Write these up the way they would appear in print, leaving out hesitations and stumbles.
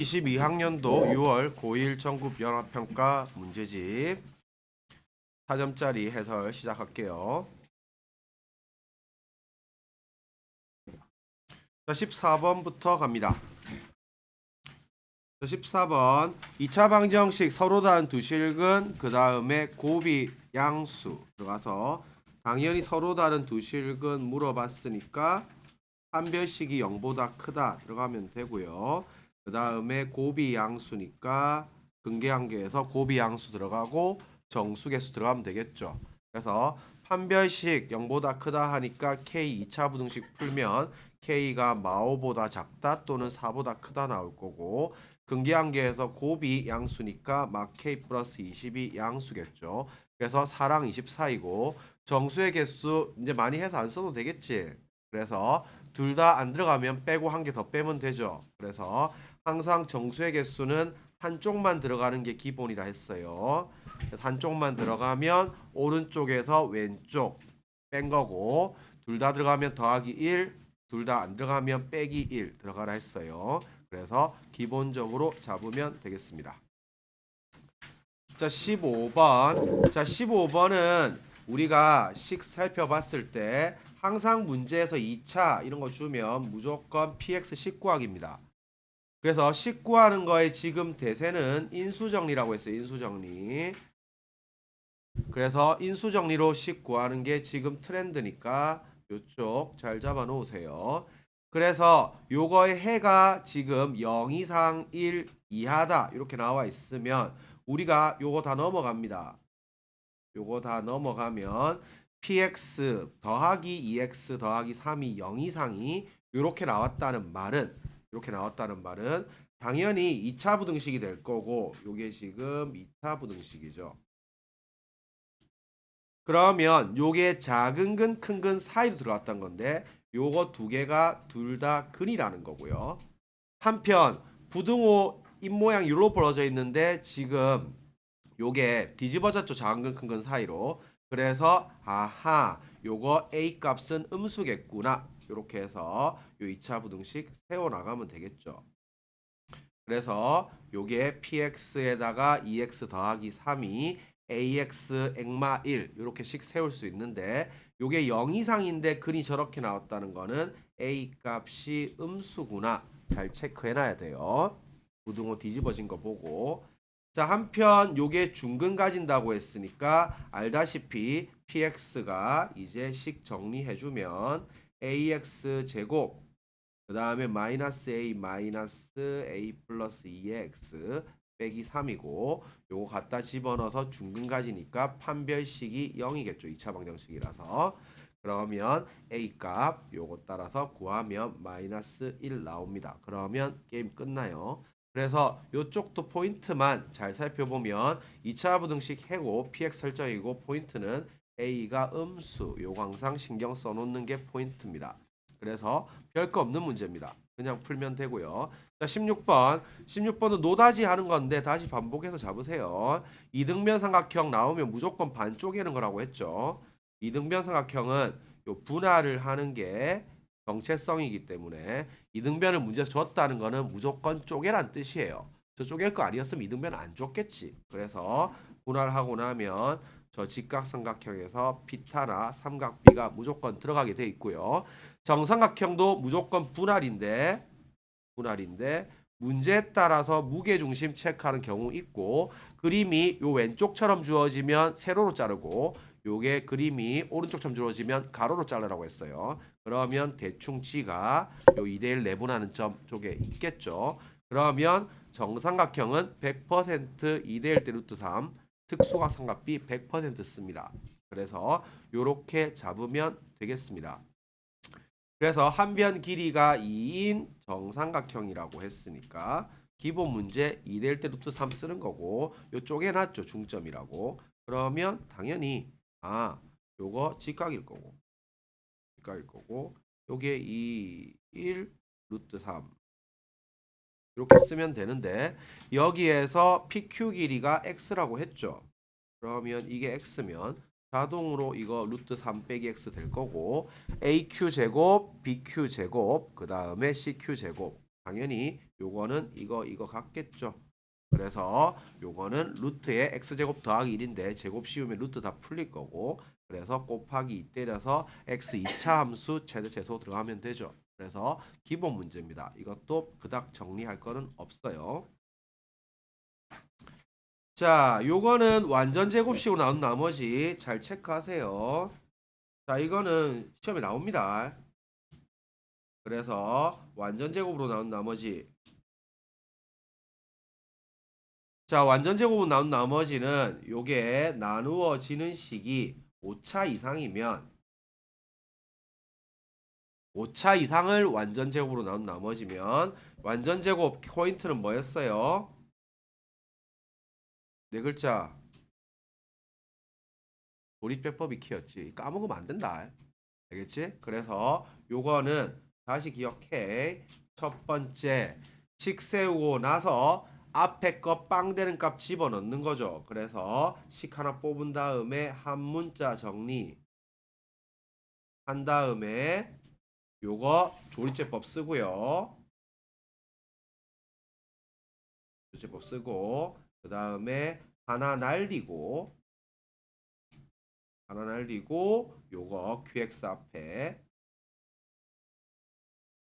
22학년도 6월 고1 전국 연합평가 문제집 4점짜리 해설 시작할게요. 자, 14번부터 갑니다. 자, 14번 2차 방정식 서로 다른 두 실근 그 다음에 곱이 양수 들어가서 당연히 서로 다른 두 실근 물어봤으니까 판별식이 0보다 크다 들어가면 되고요. 그 다음에 곱이 양수니까 근계한계에서 곱이 양수 들어가고 정수계수 들어가면 되겠죠. 그래서 판별식 0보다 크다 하니까 K 2차 부등식 풀면 K가 마오보다 작다 또는 4보다 크다 나올 거고, 근계한계에서 곱이 양수니까 막 K 플러스 20이 양수겠죠. 그래서 4랑 24이고 정수의 개수 이제 많이 해서 안 써도 되겠지. 그래서 둘 다 안 들어가면 빼고 한 개 더 빼면 되죠. 그래서 항상 정수의 개수는 한쪽만 들어가는 게 기본이라 했어요. 그래서 한쪽만 들어가면 오른쪽에서 왼쪽 뺀 거고, 둘 다 들어가면 더하기 1, 둘 다 안 들어가면 빼기 1 들어가라 했어요. 그래서 기본적으로 잡으면 되겠습니다. 자, 15번. 자, 15번은 우리가 식 살펴봤을 때 항상 문제에서 2차 이런 거 주면 무조건 px 식 구하기입니다. 그래서 식 구하는 거에 지금 대세는 인수정리라고 했어요. 인수정리. 그래서 인수정리로 식 구하는 게 지금 트렌드니까 요쪽 잘 잡아 놓으세요. 그래서 요거의 해가 지금 0 이상 1 이하다 이렇게 나와 있으면 우리가 요거 다 넘어갑니다. 요거 다 넘어가면 px 더하기 2x 더하기 3이 0 이상이 이렇게 나왔다는 말은 당연히 2차 부등식이 될 거고, 요게 지금 2차 부등식이죠. 그러면 요게 작은 근, 큰 근 사이로 들어왔던 건데 요거 두 개가 둘 다 근이라는 거고요. 한편 부등호 입모양 이로 벌어져 있는데 지금 요게 뒤집어졌죠. 작은 근, 큰 근 사이로. 그래서 아하, 요거 A 값은 음수겠구나. 요렇게 해서 요 2차 부등식 세워나가면 되겠죠. 그래서 요게 px에다가 2x 더하기 3이 ax 액마 1 이렇게 식 세울 수 있는데, 요게 0 이상인데 근이 저렇게 나왔다는 거는 a 값이 음수구나. 잘 체크해 놔야 돼요. 부등호 뒤집어진 거 보고. 자, 한편 요게 중근 가진다고 했으니까 알다시피 px가 이제 식 정리해 주면 ax 제곱 그 다음에 마이너스 a 플러스 2의 x 빼기 3이고, 요거 갖다 집어넣어서 중근 가지니까 판별식이 0이겠죠. 2차 방정식이라서. 그러면 a 값 요거 따라서 구하면 마이너스 1 나옵니다. 그러면 게임 끝나요. 그래서 요쪽도 포인트만 잘 살펴보면 2차 부등식 해고 px 설정이고, 포인트는 a가 음수, 요거 항상 신경 써놓는 게 포인트입니다. 그래서 별거 없는 문제입니다. 그냥 풀면 되고요. 자, 16번은 노다지 하는 건데 다시 반복해서 잡으세요. 이등변 삼각형 나오면 무조건 반 쪼개는 거라고 했죠. 이등변 삼각형은 요 분할을 하는 게 정체성이기 때문에 이등변을 문제에서 줬다는 거는 무조건 쪼개란 뜻이에요. 저 쪼갤 거 아니었으면 이등변 안 줬겠지. 그래서 분할하고 나면 저 직각삼각형에서 비타나 삼각비가 무조건 들어가게 돼 있고요. 정삼각형도 무조건 분할인데 문제에 따라서 무게중심 체크하는 경우 있고, 그림이 요 왼쪽처럼 주어지면 세로로 자르고 요게 그림이 오른쪽처럼 주어지면 가로로 자르라고 했어요. 그러면 대충 G가 요 2대1 내분하는 점 쪽에 있겠죠. 그러면 정삼각형은 100% 2대1 대 루트 3, 특수각삼각비 100% 씁니다. 그래서 요렇게 잡으면 되겠습니다. 그래서 한 변 길이가 2인 정삼각형이라고 했으니까 기본 문제 2대1 대 루트 3 쓰는 거고, 요 쪼개놨죠. 중점이라고. 그러면 당연히 요거 직각일 거고 요게 2, 1, 루트 3 이렇게 쓰면 되는데, 여기에서 PQ 길이가 X라고 했죠. 그러면 이게 X면 자동으로 이거 루트 3 빼기 X 될 거고, AQ 제곱, BQ 제곱, 그 다음에 CQ 제곱 당연히 요거는 이거 같겠죠. 그래서 요거는 루트에 x제곱 더하기 1인데 제곱 씌우면 루트 다 풀릴 거고, 그래서 곱하기 2 때려서 x 2차 함수 최대 최소 들어가면 되죠. 그래서 기본 문제입니다. 이것도 그닥 정리할 거는 없어요. 자, 요거는 완전 제곱식으로 나온 나머지 잘 체크하세요. 자, 이거는 시험에 나옵니다. 그래서 완전 제곱으로 나온 나머지, 자, 완전 제곱으로 나온 나머지는 요게 나누어지는 식이 5차 이상이면 5차 이상을 완전 제곱으로 나온 나머지면, 완전 제곱 포인트는 뭐였어요? 네 글자. 조립배법이 키였지. 까먹으면 안 된다. 알겠지? 그래서 요거는 다시 기억해. 첫 번째, 식 세우고 나서 앞에 거 빵 되는 값 집어넣는 거죠. 그래서 식 하나 뽑은 다음에 한 문자 정리 한 다음에 요거 조리제법 쓰고요. 조리제법 쓰고, 그 다음에 하나 날리고 요거 QX 앞에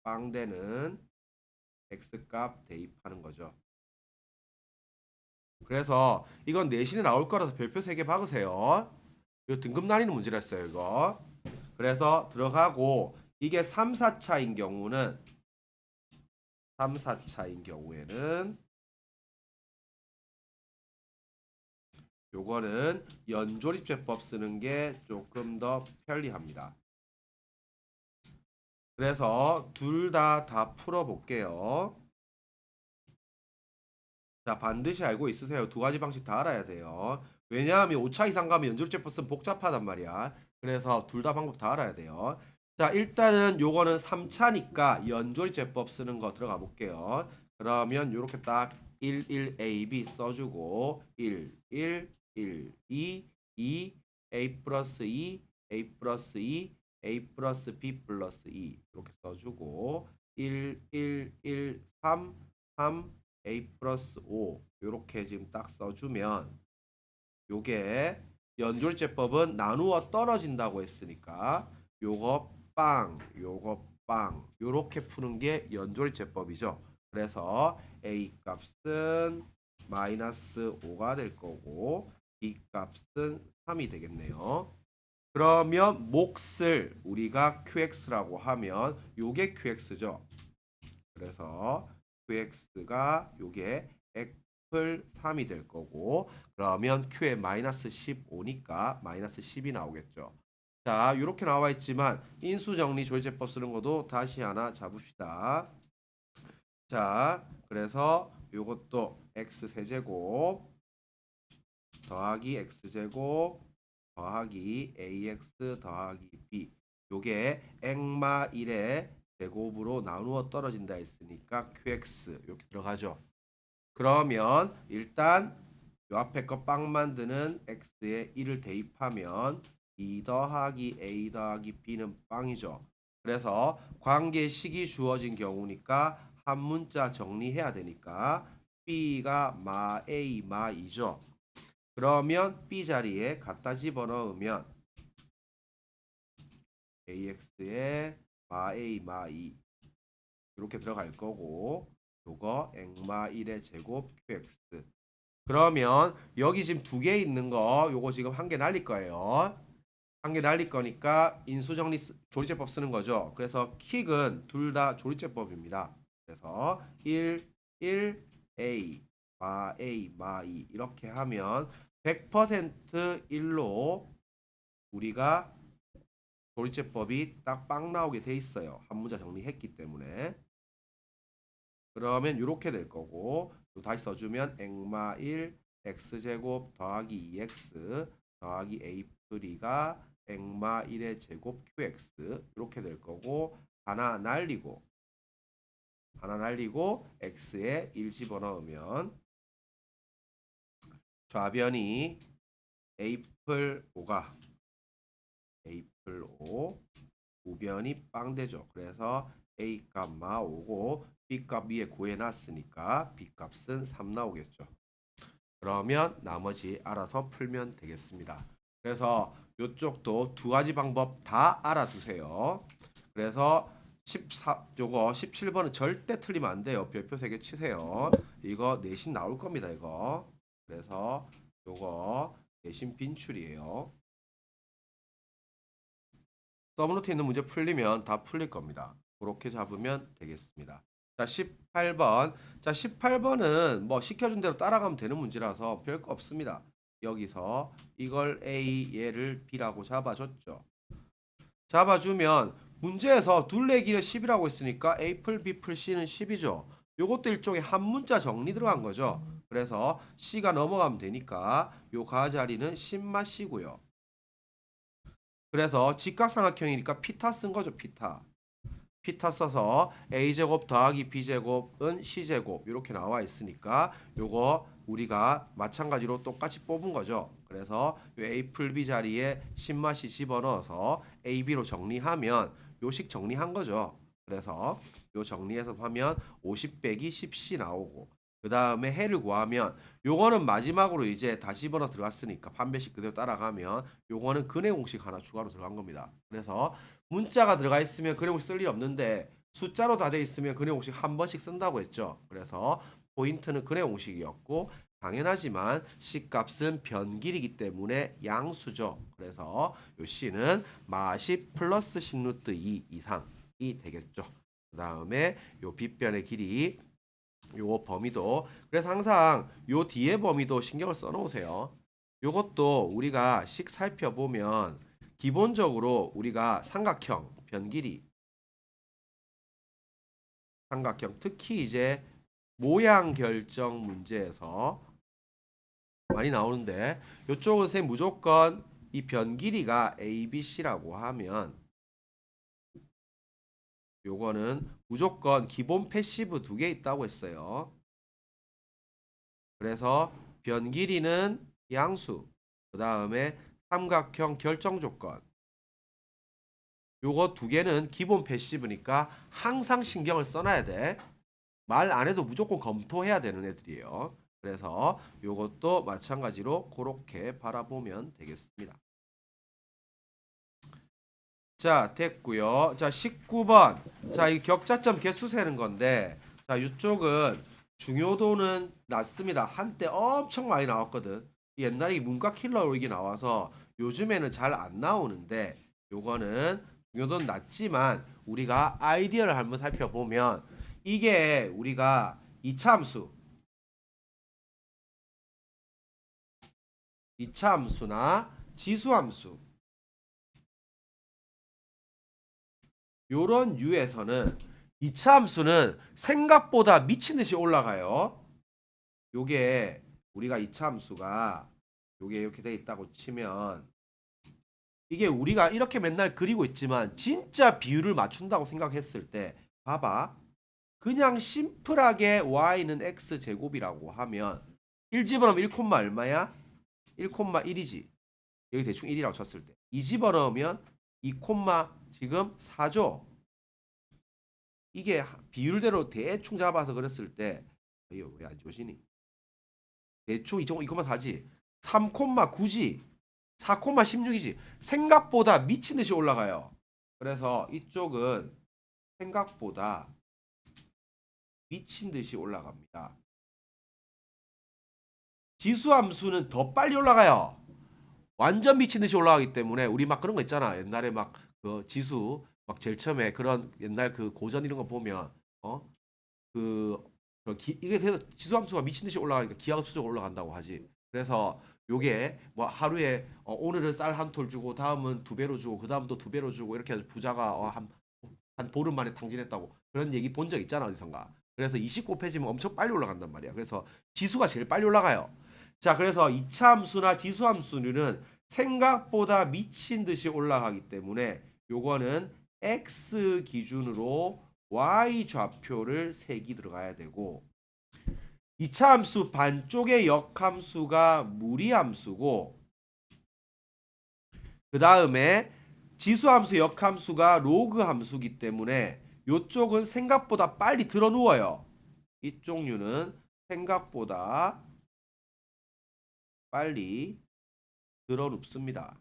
빵 되는 X값 대입하는 거죠. 그래서 이건 내신에 나올 거라서 별표 3개 박으세요. 이거 등급 나뉘는 문제랬어요, 이거. 그래서 들어가고, 이게 3, 4차인 경우는 3, 4차인 경우에는 요거는 연조립제법 쓰는 게 조금 더 편리합니다. 그래서 둘 다 풀어 볼게요. 자, 반드시 알고 있으세요. 두 가지 방식 다 알아야 돼요. 왜냐하면 5차 이상 가면 연조립제법 쓰면 복잡하단 말이야. 그래서 둘 다 방법 다 알아야 돼요. 자, 일단은 요거는 3차니까 연조립제법 쓰는 거 들어가 볼게요. 그러면 요렇게 딱 11AB 써주고 1, 1, 1, 2, 2, A 플러스 2, A 플러스 2, A 플러스 B 플러스 2 이렇게 써주고 1, 1, 1, 3, 3, A 플러스 5 이렇게 지금 딱 써주면, 요게 연졸제법은 나누어 떨어진다고 했으니까 요거 빵 요거 빵 요렇게 푸는 게 연졸제법이죠. 그래서 A 값은 마이너스 5가 될 거고 B 값은 3이 되겠네요. 그러면 몫을 우리가 QX라고 하면 요게 QX죠. 그래서 QX가 요게 애플 3이 될 거고, 그러면 Q에 마이너스 15니까 마이너스 10이 나오겠죠. 자, 이렇게 나와 있지만 인수정리 조리제법 쓰는 것도 다시 하나 잡읍시다. 자, 그래서 요것도 x 세제곱 더하기 x제곱 더하기 ax 더하기 b, 요게 액마 1의 제곱으로 나누어 떨어진다 했으니까 qx 이렇게 들어가죠. 그러면 일단 요 앞에 거 빵 만드는 x에 1을 대입하면 2 더하기 a 더하기 b는 빵이죠. 그래서 관계식이 주어진 경우니까 한 문자 정리해야 되니까 b가 마 a 마 2죠. 그러면 b 자리에 갖다 집어넣으면 ax에 마 a 마 2 이렇게 들어갈 거고, 요거 액마 1의 제곱 qx. 그러면 여기 지금 두 개 있는 거 요거 지금 한 개 날릴 거예요. 한 개 날릴 거니까 인수정리 조리제법 쓰는 거죠. 그래서 킥은 둘 다 조리제법입니다. 그래서 1, 1, A 마 2 이렇게 하면 100% 1로 우리가 조리제법이 딱 빵 나오게 돼 있어요. 한 문자 정리했기 때문에. 그러면 이렇게 될 거고, 또 다시 써주면 액마 1 x제곱 더하기 2x 더하기 a 프리가 액마 1의 제곱 qx 이렇게 될 거고, 하나 날리고 x에 1 집어넣으면 좌변이 에이플 5가 에이플 5, 우변이 빵 되죠. 그래서 a 값마 5고 B값 위에 구해놨으니까 B값은 3 나오겠죠. 그러면 나머지 알아서 풀면 되겠습니다. 그래서 이쪽도 두 가지 방법 다 알아두세요. 그래서 14 요거 17번은 절대 틀리면 안 돼요. 별표 3개 치세요. 이거 내신 나올 겁니다. 이거. 그래서 요거 내신 빈출이에요. 서브노트에 있는 문제 풀리면 다 풀릴 겁니다. 그렇게 잡으면 되겠습니다. 자, 18번. 자, 18번은 뭐 시켜준 대로 따라가면 되는 문제라서 별거 없습니다. 여기서 이걸 A, 얘를 B라고 잡아줬죠. 잡아주면 문제에서 둘레 길이 10이라고 했으니까 A 풀 B 풀 C는 10이죠. 요것도 일종의 한 문자 정리 들어간 거죠. 그래서 C가 넘어가면 되니까 요 가자리는 10마 C고요. 그래서 직각삼각형이니까 피타 쓴 거죠. 피타 써서 a제곱 더하기 b제곱은 c제곱 이렇게 나와 있으니까 요거 우리가 마찬가지로 똑같이 뽑은 거죠. 그래서 요 a 풀 b 자리에 10마씨 집어넣어서 ab로 정리하면 요식 정리한 거죠. 그래서 요 정리해서 하면 50 빼기 10c 나오고 그 다음에 해를 구하면 요거는 마지막으로 이제 다 집어넣어 들어갔으니까 판별식 그대로 따라가면 요거는 근해 공식 하나 추가로 들어간 겁니다. 그래서 문자가 들어가 있으면 근해 공식 쓸 일 없는데 숫자로 다 돼 있으면 근해 공식 한 번씩 쓴다고 했죠. 그래서 포인트는 근해 공식이었고 당연하지만 C값은 변길이기 때문에 양수죠. 그래서 요 C는 마10 플러스 10루트 2 이상이 되겠죠. 그 다음에 요 빗변의 길이 요 범위도 그래서 항상 요 뒤에 범위도 신경을 써 놓으세요. 요것도 우리가 식 살펴보면 기본적으로 우리가 삼각형 변길이 삼각형 특히 이제 모양 결정 문제에서 많이 나오는데 요쪽은 쌤 무조건 이 변길이가 ABC라고 하면 요거는 무조건 기본 패시브 2개 있다고 했어요. 그래서 변길이는 양수, 그 다음에 삼각형 결정 조건. 요거 2개는 기본 패시브니까 항상 신경을 써놔야 돼. 말 안 해도 무조건 검토해야 되는 애들이에요. 그래서 요것도 마찬가지로 그렇게 바라보면 되겠습니다. 자, 됐고요. 자, 19번. 자, 이 격자점 개수 세는 건데 자, 이쪽은 중요도는 낮습니다. 한때 엄청 많이 나왔거든. 옛날에 이 문과 킬러로 이게 나와서 요즘에는 잘 안 나오는데 요거는 중요도는 낮지만 우리가 아이디어를 한번 살펴보면 이게 우리가 이차함수 이차함수나 지수함수 요런 유에서는 이차함수는 생각보다 미친 듯이 올라가요. 요게 우리가 이차함수가 요게 이렇게 돼 있다고 치면 이게 우리가 이렇게 맨날 그리고 있지만 진짜 비율을 맞춘다고 생각했을 때 봐봐. 그냥 심플하게 y는 x제곱이라고 하면 1 집어넣으면 1, 얼마야? 1,1이지. 여기 대충 1이라고 쳤을 때. 2 집어넣으면 2, 지금 4죠. 이게 비율대로 대충 잡아서 그랬을 때 이거 왜 안 좋으시니? 대충 2,4지. 3,9지. 4,16이지. 생각보다 미친 듯이 올라가요. 그래서 이쪽은 생각보다 미친 듯이 올라갑니다. 지수함수는 더 빨리 올라가요. 완전 미친 듯이 올라가기 때문에 우리 막 그런 거 있잖아. 옛날에 막 그 지수 막 제일 처음에 그런 옛날 그 고전 이런 거 보면 이게 그래서 지수함수가 미친 듯이 올라가니까 기하급수적으로 올라간다고 하지. 그래서 요게 뭐 하루에 오늘은 쌀 한 톨 주고 다음은 2배로 주고 그 다음 또 2배로 주고 이렇게 해서 부자가 한 보름 만에 탕진했다고 그런 얘기 본 적 있잖아 어디선가. 그래서 20 곱해지면 엄청 빨리 올라간단 말이야. 그래서 지수가 제일 빨리 올라가요. 자, 그래서 이차함수나 지수함수는 생각보다 미친 듯이 올라가기 때문에 요거는 x 기준으로 y 좌표를 색이 들어가야 되고 이차함수 반쪽의 역함수가 무리함수고 그 다음에 지수함수 역함수가 로그 함수기 때문에 요쪽은 생각보다 빨리 들어 누워요. 이쪽 류는 생각보다 빨리 들어 눕습니다.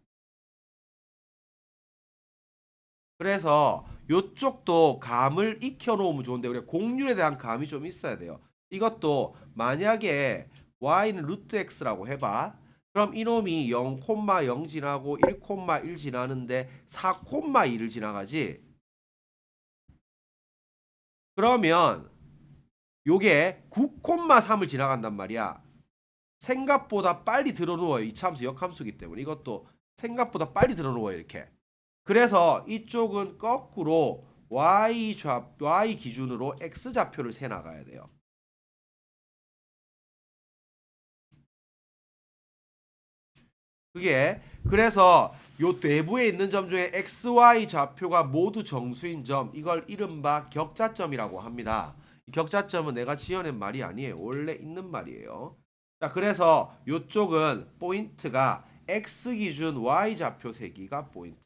그래서 요쪽도 감을 익혀 놓으면 좋은데 우리가 곡률에 대한 감이 좀 있어야 돼요. 이것도 만약에 y는 루트 x라고 해봐. 그럼 이놈이 0,0 지나고 1,1 지나는데 4,2를 지나가지. 그러면 요게 9,3을 지나간단 말이야. 생각보다 빨리 들어누워요. 이 참수 역함수기 때문에 이것도 생각보다 빨리 들어누워요. 이렇게. 그래서 이쪽은 거꾸로 y 기준으로 x 좌표를 세 나가야 돼요. 그게 그래서 요 내부에 있는 점 중에 xy 좌표가 모두 정수인 점 이걸 이른바 격자점이라고 합니다. 이 격자점은 내가 지어낸 말이 아니에요. 원래 있는 말이에요. 자, 그래서 요쪽은 포인트가 x 기준 y 좌표 세기가 포인트.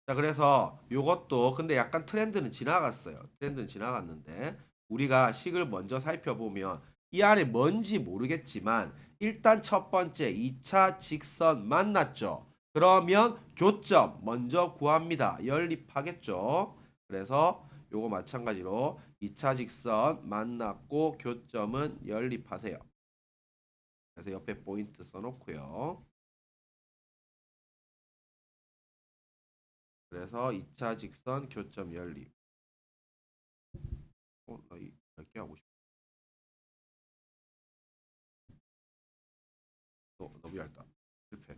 자, 그래서 요것도 근데 약간 트렌드는 지나갔어요. 트렌드는 지나갔는데 우리가 식을 먼저 살펴보면 이 안에 뭔지 모르겠지만 일단 첫 번째 2차 직선 만났죠. 그러면 교점 먼저 구합니다. 연립하겠죠. 그래서 요거 마찬가지로 2차 직선 만났고 교점은 연립하세요. 그래서 옆에 포인트 써놓고요. 그래서 2차 직선 교점 연립. 나 이 얇게 하고 싶어. 너무 얇다. 실패.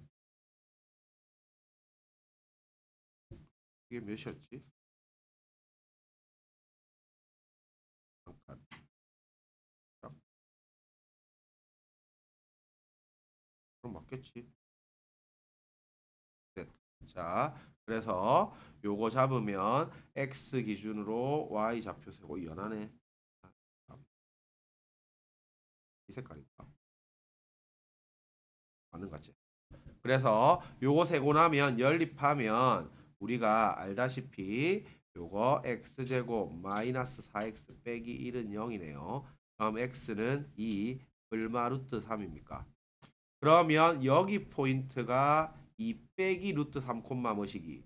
이게 몇이었지? 잠깐. 자, 그럼 맞겠지. 네. 자, 그래서 요거 잡으면 x 기준으로 y 좌표 세고 연하네. 이 색깔인가? 맞는 것 같지? 그래서 요거 세고 나면 연립하면 우리가 알다시피 요거 x제곱 마이너스 4x 빼기 1은 0이네요. 그럼 x는 2 얼마 루트 3입니까? 그러면 여기 포인트가 2 빼기 루트 3 콤마 뭐시기.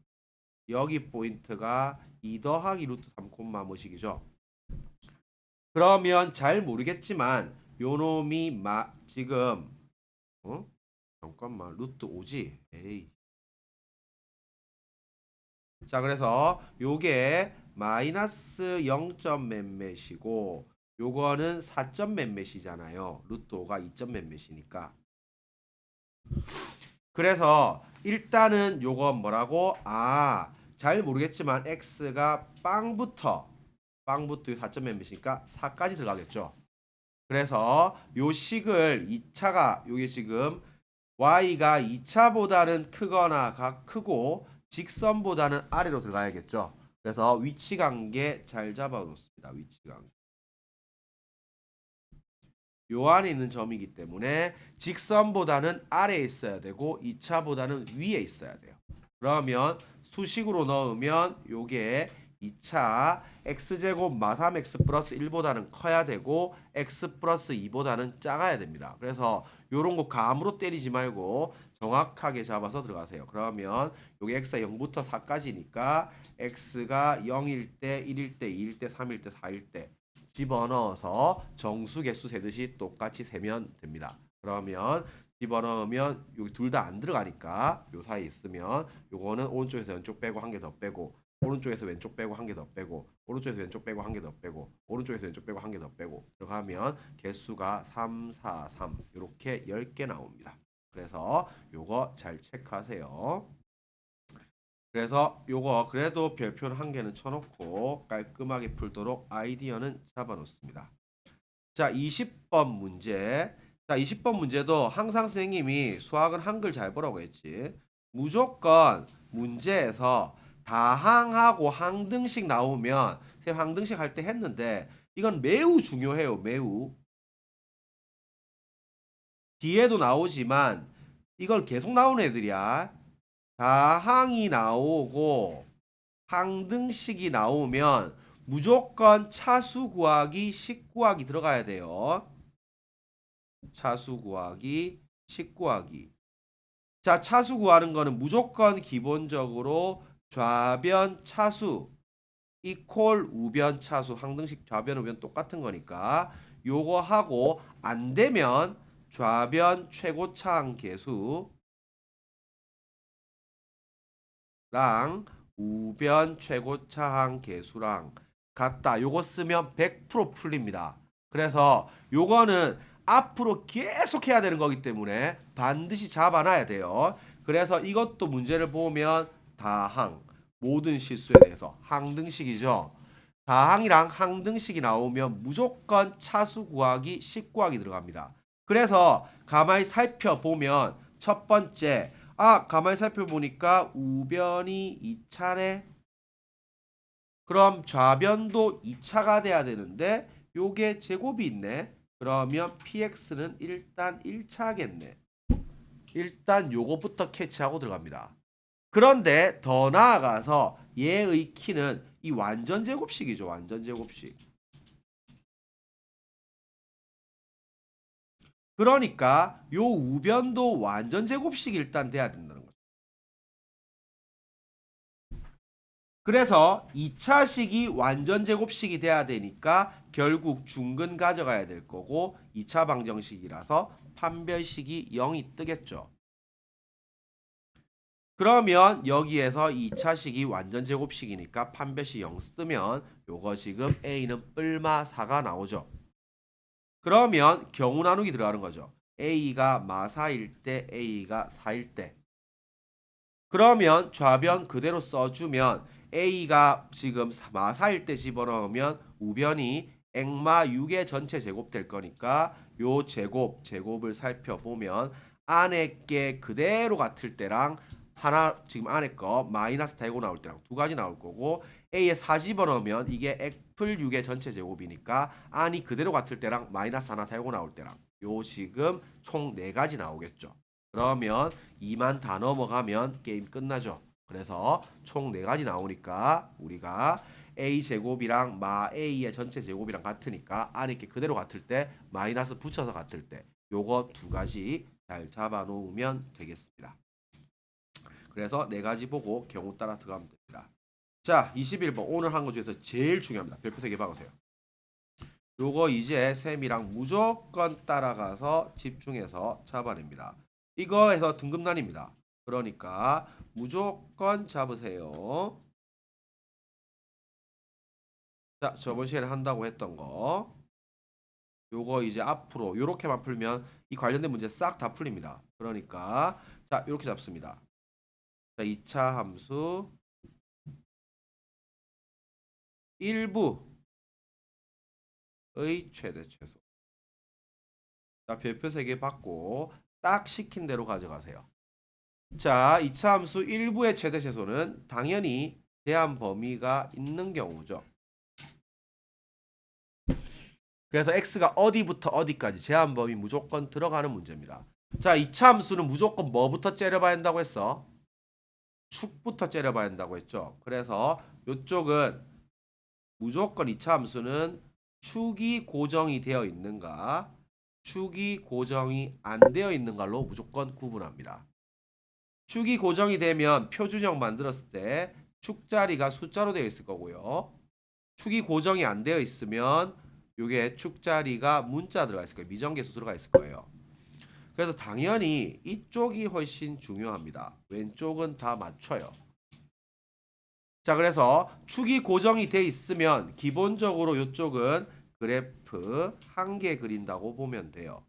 여기 포인트가 2 더하기 루트 3 콤마 뭐시기죠. 그러면 잘 모르겠지만 요놈이 지금 잠깐만 루트 5지? 에이. 자, 그래서 요게 마이너스 0점 몇몇이고 요거는 4점 몇몇이잖아요. 루트 5가 2점 몇몇이니까. 그래서 일단은 요거 뭐라고? 잘 모르겠지만 x가 빵부터 4점 몇몇이니까 4까지 들어가겠죠. 그래서 요 식을 2차가 요게 지금 y가 2차보다는 크거나 크고 직선보다는 아래로 들어가야겠죠. 그래서 위치 관계 잘 잡아 놓습니다. 위치 관계. 요 안에 있는 점이기 때문에 직선보다는 아래에 있어야 되고 2차보다는 위에 있어야 돼요. 그러면 수식으로 넣으면 요게 2차 x제곱 마 3x 플러스 1보다는 커야 되고 x 플러스 2보다는 작아야 됩니다. 그래서 요런 거 감으로 때리지 말고 정확하게 잡아서 들어가세요. 그러면 요게 x가 0부터 4까지니까 x가 0일 때, 1일 때, 2일 때, 3일 때, 4일 때 집어넣어서 정수 개수 세듯이 똑같이 세면 됩니다. 그러면 집어넣으면 여기 둘 다 안 들어가니까 요 사이에 있으면 요거는 오른쪽에서 왼쪽 빼고 한 개 더 빼고 오른쪽에서 왼쪽 빼고 한 개 더 빼고 오른쪽에서 왼쪽 빼고 한 개 더 빼고 오른쪽에서 왼쪽 빼고 한 개 더 빼고 들어가면 개수가 3, 4, 3 이렇게 10개 나옵니다. 그래서 요거 잘 체크하세요. 그래서 요거 그래도 별표는 한 개는 쳐놓고 깔끔하게 풀도록 아이디어는 잡아놓습니다. 자, 20번 문제. 자, 20번 문제도 항상 선생님이 수학은 한글 잘 보라고 했지. 무조건 문제에서 다항하고 항등식 나오면 선생님 항등식 할 때 했는데 이건 매우 중요해요. 매우. 뒤에도 나오지만 이건 계속 나오는 애들이야. 다항이 나오고 항등식이 나오면 무조건 차수 구하기, 식 구하기 들어가야 돼요. 차수 구하기, 식 구하기. 자, 차수 구하는 거는 무조건 기본적으로 좌변 차수 이퀄 우변 차수, 항등식 좌변 우변 똑같은 거니까 요거 하고 안 되면 좌변 최고차항 계수랑 우변 최고차항 계수랑 같다. 요거 쓰면 100% 풀립니다. 그래서 요거는 앞으로 계속 해야 되는 거기 때문에 반드시 잡아놔야 돼요. 그래서 이것도 문제를 보면 다항, 모든 실수에 대해서 항등식이죠. 다항이랑 항등식이 나오면 무조건 차수 구하기, 식 구하기 들어갑니다. 그래서 가만히 살펴보면 첫 번째, 가만히 살펴보니까 우변이 2차네. 그럼 좌변도 2차가 돼야 되는데 요게 제곱이 있네. 그러면 px는 일단 1차겠네. 일단 요거부터 캐치하고 들어갑니다. 그런데 더 나아가서 얘의 키는 이 완전 제곱식이죠. 완전 제곱식. 그러니까 요 우변도 완전 제곱식이 일단 돼야 된다는 거죠. 그래서 2차식이 완전 제곱식이 돼야 되니까 결국 중근 가져가야 될 거고 2차 방정식이라서 판별식이 0이 뜨겠죠. 그러면 여기에서 2차식이 완전 제곱식이니까 판별식 0 쓰면 요거 지금 A는 뿔마 4가 나오죠. 그러면 경우 나누기 들어가는 거죠. A가 마4일 때 A가 4일 때. 그러면 좌변 그대로 써주면 A가 지금 마4일 때 집어넣으면 우변이 액마 6의 전체 제곱 될 거니까 요 제곱을 살펴보면 안에 게 그대로 같을 때랑 하나 지금 안에 거 마이너스 대고 나올 때랑 두 가지 나올 거고 A에 4 집어넣으면 이게 액플 6의 전체 제곱이니까 안이 그대로 같을 때랑 마이너스 하나 대고 나올 때랑 요 지금 총 4가지 나오겠죠. 그러면 2만 다 넘어가면 게임 끝나죠. 그래서 총 4가지 나오니까 우리가 a제곱이랑 마 a의 전체 제곱이랑 같으니까 안에 게 그대로 같을 때 마이너스 붙여서 같을 때 요거 2가지 잘 잡아 놓으면 되겠습니다. 그래서 4가지 보고 경우 따라 들어가면 됩니다. 자, 21번 오늘 한 거 중에서 제일 중요합니다. 별표 3개 박으세요. 요거 이제 셈이랑 무조건 따라가서 집중해서 잡아냅니다. 이거에서 등급 나뉩니다. 그러니까 무조건 잡으세요. 자, 저번 시간에 한다고 했던 거 요거 이제 앞으로 요렇게만 풀면 이 관련된 문제 싹 다 풀립니다. 그러니까 자, 요렇게 잡습니다. 자, 2차 함수 일부의 최대 최소. 자, 별표 3개 받고 딱 시킨 대로 가져가세요. 자, 2차 함수 일부의 최대 최소는 당연히 제한 범위가 있는 경우죠. 그래서 x가 어디부터 어디까지 제한 범위 무조건 들어가는 문제입니다. 자, 2차 함수는 무조건 뭐부터 째려봐야 한다고 했어? 축부터 째려봐야 한다고 했죠. 그래서 이쪽은 무조건 2차 함수는 축이 고정이 되어 있는가, 축이 고정이 안 되어 있는 걸로 무조건 구분합니다. 축이 고정이 되면 표준형 만들었을 때 축자리가 숫자로 되어 있을 거고요. 축이 고정이 안 되어 있으면 요게 축자리가 문자 들어가 있을 거예요. 미정계수 들어가 있을 거예요. 그래서 당연히 이쪽이 훨씬 중요합니다. 왼쪽은 다 맞춰요. 자, 그래서 축이 고정이 돼 있으면 기본적으로 이쪽은 그래프 한 개 그린다고 보면 돼요.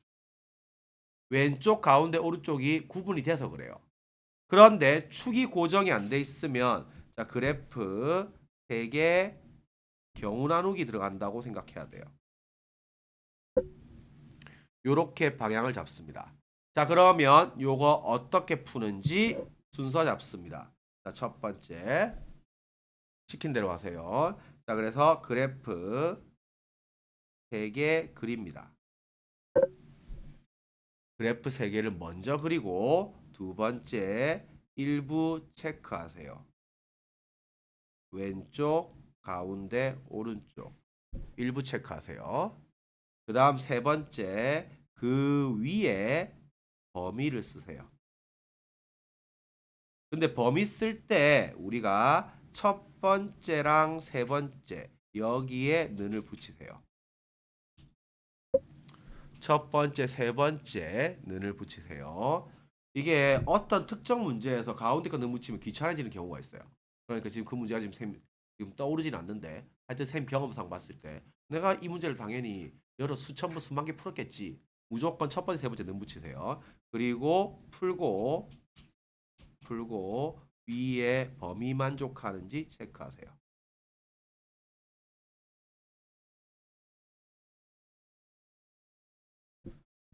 왼쪽, 가운데, 오른쪽이 구분이 돼서 그래요. 그런데 축이 고정이 안 돼 있으면 자, 그래프 3개 경우 나누기 들어간다고 생각해야 돼요. 요렇게 방향을 잡습니다. 자, 그러면 요거 어떻게 푸는지 순서 잡습니다. 자, 첫 번째 시킨 대로 하세요. 자, 그래서 그래프 3개 그립니다. 그래프 3개를 먼저 그리고 두 번째 일부 체크하세요. 왼쪽, 가운데, 오른쪽. 일부 체크하세요. 그 다음 세 번째, 그 위에 범위를 쓰세요. 근데 범위 쓸 때 우리가 첫 번째랑 세 번째 여기에 는을 붙이세요. 첫 번째, 세 번째 는을 붙이세요. 이게 어떤 특정 문제에서 가운데 거는 붙이면 귀찮아지는 경우가 있어요. 그러니까 지금 그 문제가 지금 떠오르진 않는데 하여튼 쌤 경험상 봤을 때 내가 이 문제를 당연히 여러 수천 번 수만 개 풀었겠지. 무조건 첫 번째, 세 번째 는 붙이세요. 그리고 풀고 위에 범위 만족하는지 체크하세요.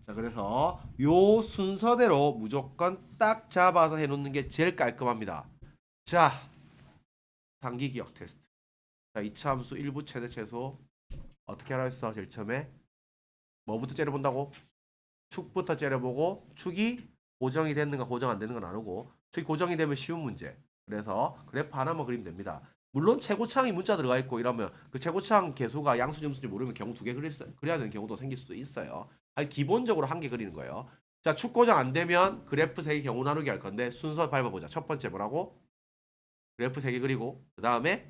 자, 그래서 요 순서대로 무조건 딱 잡아서 해놓는 게 제일 깔끔합니다. 자, 단기 기억 테스트. 자, 이차 함수 일부 최대 최소 어떻게 하라 했어? 제일 처음에 뭐부터 째려본다고? 축부터 째려보고 축이 고정이 됐는가 고정 안 되는가 나누고 축이 고정이 되면 쉬운 문제. 그래서 그래프 하나만 그리면 됩니다. 물론 최고창이 문자 들어가 있고 이러면 그 최고창 개수가 양수 점수인지 모르면 경우 두 개 그려야 되는 경우도 생길 수도 있어요. 아니 기본적으로 한 개 그리는 거예요. 자, 축 고정 안 되면 그래프 3개 경우 나누기 할 건데 순서 밟아보자. 첫 번째 뭐라고? 그래프 3개 그리고 그 다음에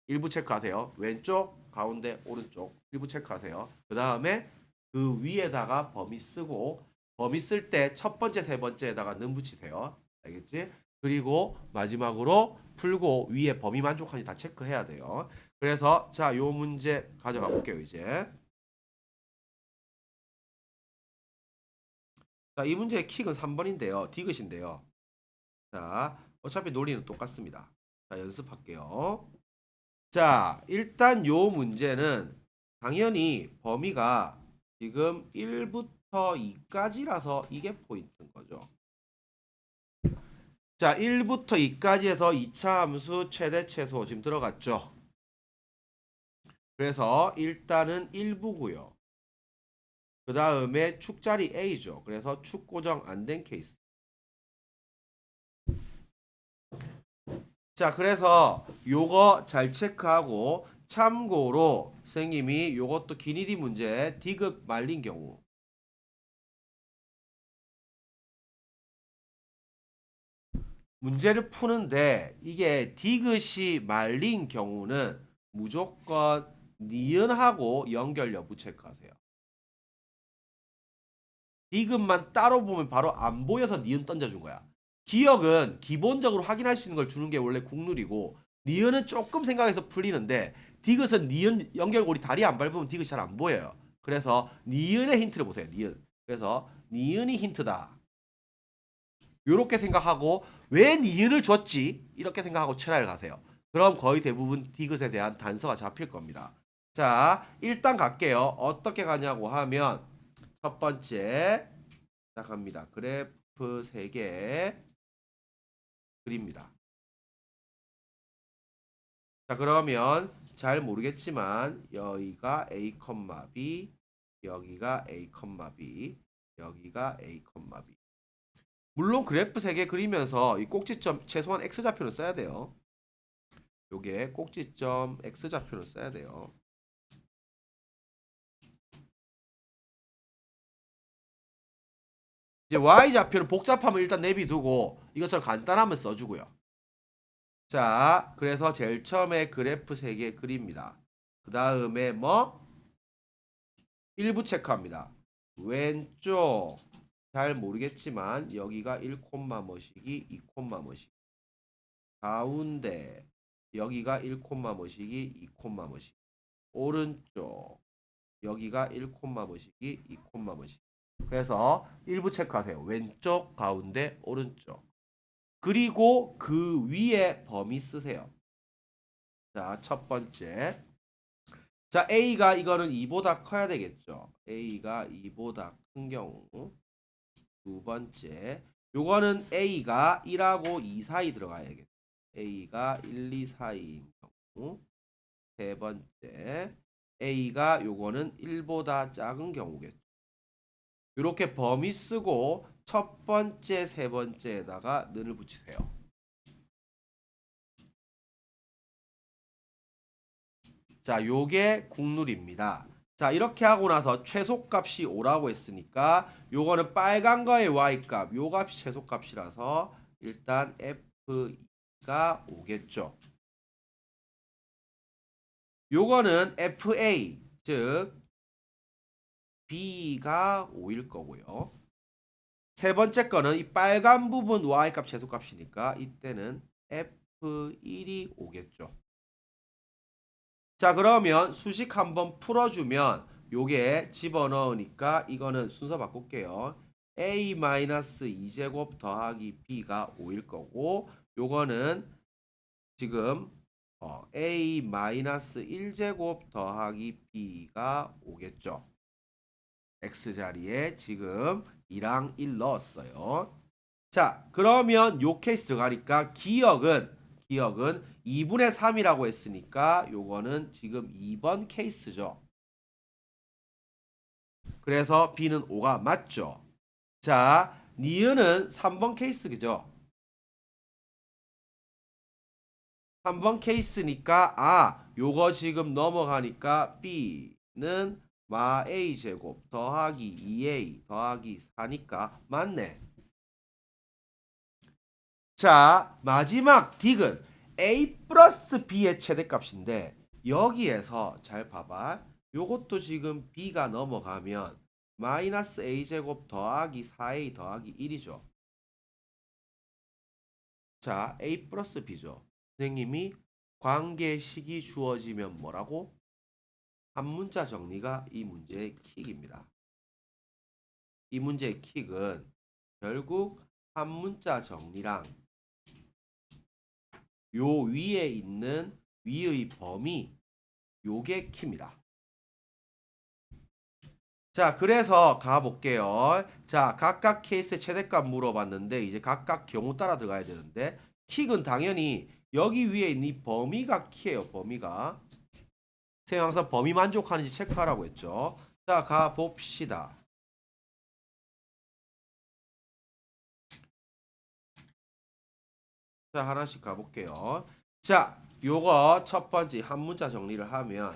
일부 체크하세요. 왼쪽, 가운데, 오른쪽 일부 체크하세요. 그 다음에 그 위에다가 범위 쓰고 범위 쓸 때 첫 번째, 세 번째에다가 는 붙이세요. 알겠지? 그리고 마지막으로 풀고 위에 범위 만족하는지 다 체크해야 돼요. 그래서 자, 요 문제 가져가 볼게요, 이제. 자, 이 문제의 킥은 3번인데요. 디귿인데요. 자, 어차피 논리는 똑같습니다. 자, 연습할게요. 자, 일단 요 문제는 당연히 범위가 지금 1부터 2까지라서 이게 포인트인 거죠. 자, 1부터 2까지 해서 2차 함수 최대 최소 지금 들어갔죠. 그래서 일단은 1부고요. 그 다음에 축자리 A죠. 그래서 축 고정 안 된 케이스. 자, 그래서 요거 잘 체크하고 참고로 선생님이 요것도 기니디 문제 디귿 말린 경우 문제를 푸는데 이게 디귿이 말린 경우는 무조건 니은하고 연결 여부 체크하세요. 디귿만 따로 보면 바로 안 보여서 니은 던져준 거야. 기억은 기본적으로 확인할 수 있는 걸 주는 게 원래 국룰이고 니은은 조금 생각해서 풀리는데 디귿은 니은 연결고리 다리 안 밟으면 디귿이 잘 안 보여요. 그래서 니은의 힌트를 보세요. 니은. 그래서 니은이 힌트다. 이렇게 생각하고 왜 니은을 줬지? 이렇게 생각하고 출하를 가세요. 그럼 거의 대부분 디귿에 대한 단서가 잡힐 겁니다. 자, 일단 갈게요. 어떻게 가냐고 하면 첫 번째 시작합니다. 그래프 3개 그립니다. 자, 그러면 잘 모르겠지만 여기가 A, B, 여기가 A, B, 여기가 A, B. 물론 그래프 3개 그리면서 이 꼭지점 최소한 X좌표는 써야 돼요. 요게 꼭지점 X좌표는 써야 돼요. 이제 Y좌표는 복잡하면 일단 내비두고 이것처럼 간단하면 써주고요. 자, 그래서 제일 처음에 그래프 3개 그립니다. 그 다음에 뭐? 일부 체크합니다. 왼쪽 잘 모르겠지만 여기가 1, 뭐시기 2, 뭐시기 가운데 여기가 1, 뭐시기 2, 뭐시기 오른쪽 여기가 1, 뭐시기 2, 뭐시기 그래서 일부 체크하세요. 왼쪽 가운데 오른쪽 그리고 그 위에 범위 쓰세요. 자, 첫 번째 자, A가 이거는 2보다 커야 되겠죠. A가 2보다 큰 경우 두 번째 요거는 A가 1하고 2 사이 들어가야겠죠. A가 1, 2 사이인 경우 세 번째 A가 요거는 1보다 작은 경우겠죠. 이렇게 범위 쓰고 첫 번째, 세 번째에다가 는을 붙이세요. 자, 요게 국룰입니다. 자, 이렇게 하고 나서 최소값이 5라고 했으니까 요거는 빨간 거의 y값, 요 값이 최소값이라서 일단 f가 5겠죠. 요거는 fa, 즉 b가 5일 거고요. 세 번째 거는 이 빨간 부분 y값 최소값이니까 이때는 f1이 오겠죠. 자, 그러면 수식 한번 풀어주면 요게 집어넣으니까 이거는 순서 바꿀게요. a-2제곱 더하기 b가 5일 거고 요거는 지금 a-1제곱 더하기 b가 오겠죠. x자리에 지금 2랑 1 넣었어요. 자, 그러면 요 케이스 들어가니까 기억은 2분의 3이라고 했으니까 요거는 지금 2번 케이스죠. 그래서 B는 5가 맞죠. 자, 니은은 3번 케이스 그죠? 3번 케이스니까 요거 지금 넘어가니까 B는 마 A제곱 더하기 2A 더하기 4니까 맞네. 자, 마지막 딕은 A 플러스 B의 최대값인데 여기에서 잘 봐봐. 요것도 지금 B가 넘어가면 마이너스 A제곱 더하기 4A 더하기 1이죠. 자, A 플러스 B죠. 선생님이 관계식이 주어지면 뭐라고? 한 문자 정리가 이 문제의 킥입니다. 이 문제의 킥은 결국 한 문자 정리랑 요 위에 있는 위의 범위 요게 키입니다. 자, 그래서 가볼게요. 자, 각각 케이스의 최대값 물어봤는데 이제 각각 경우 따라 들어가야 되는데 킥은 당연히 여기 위에 있는 이 범위가 키예요. 범위가. 선생님 항상 범위 만족하는지 체크하라고 했죠. 자, 가봅시다. 자, 하나씩 가볼게요. 자, 요거 첫 번째 한 문자 정리를 하면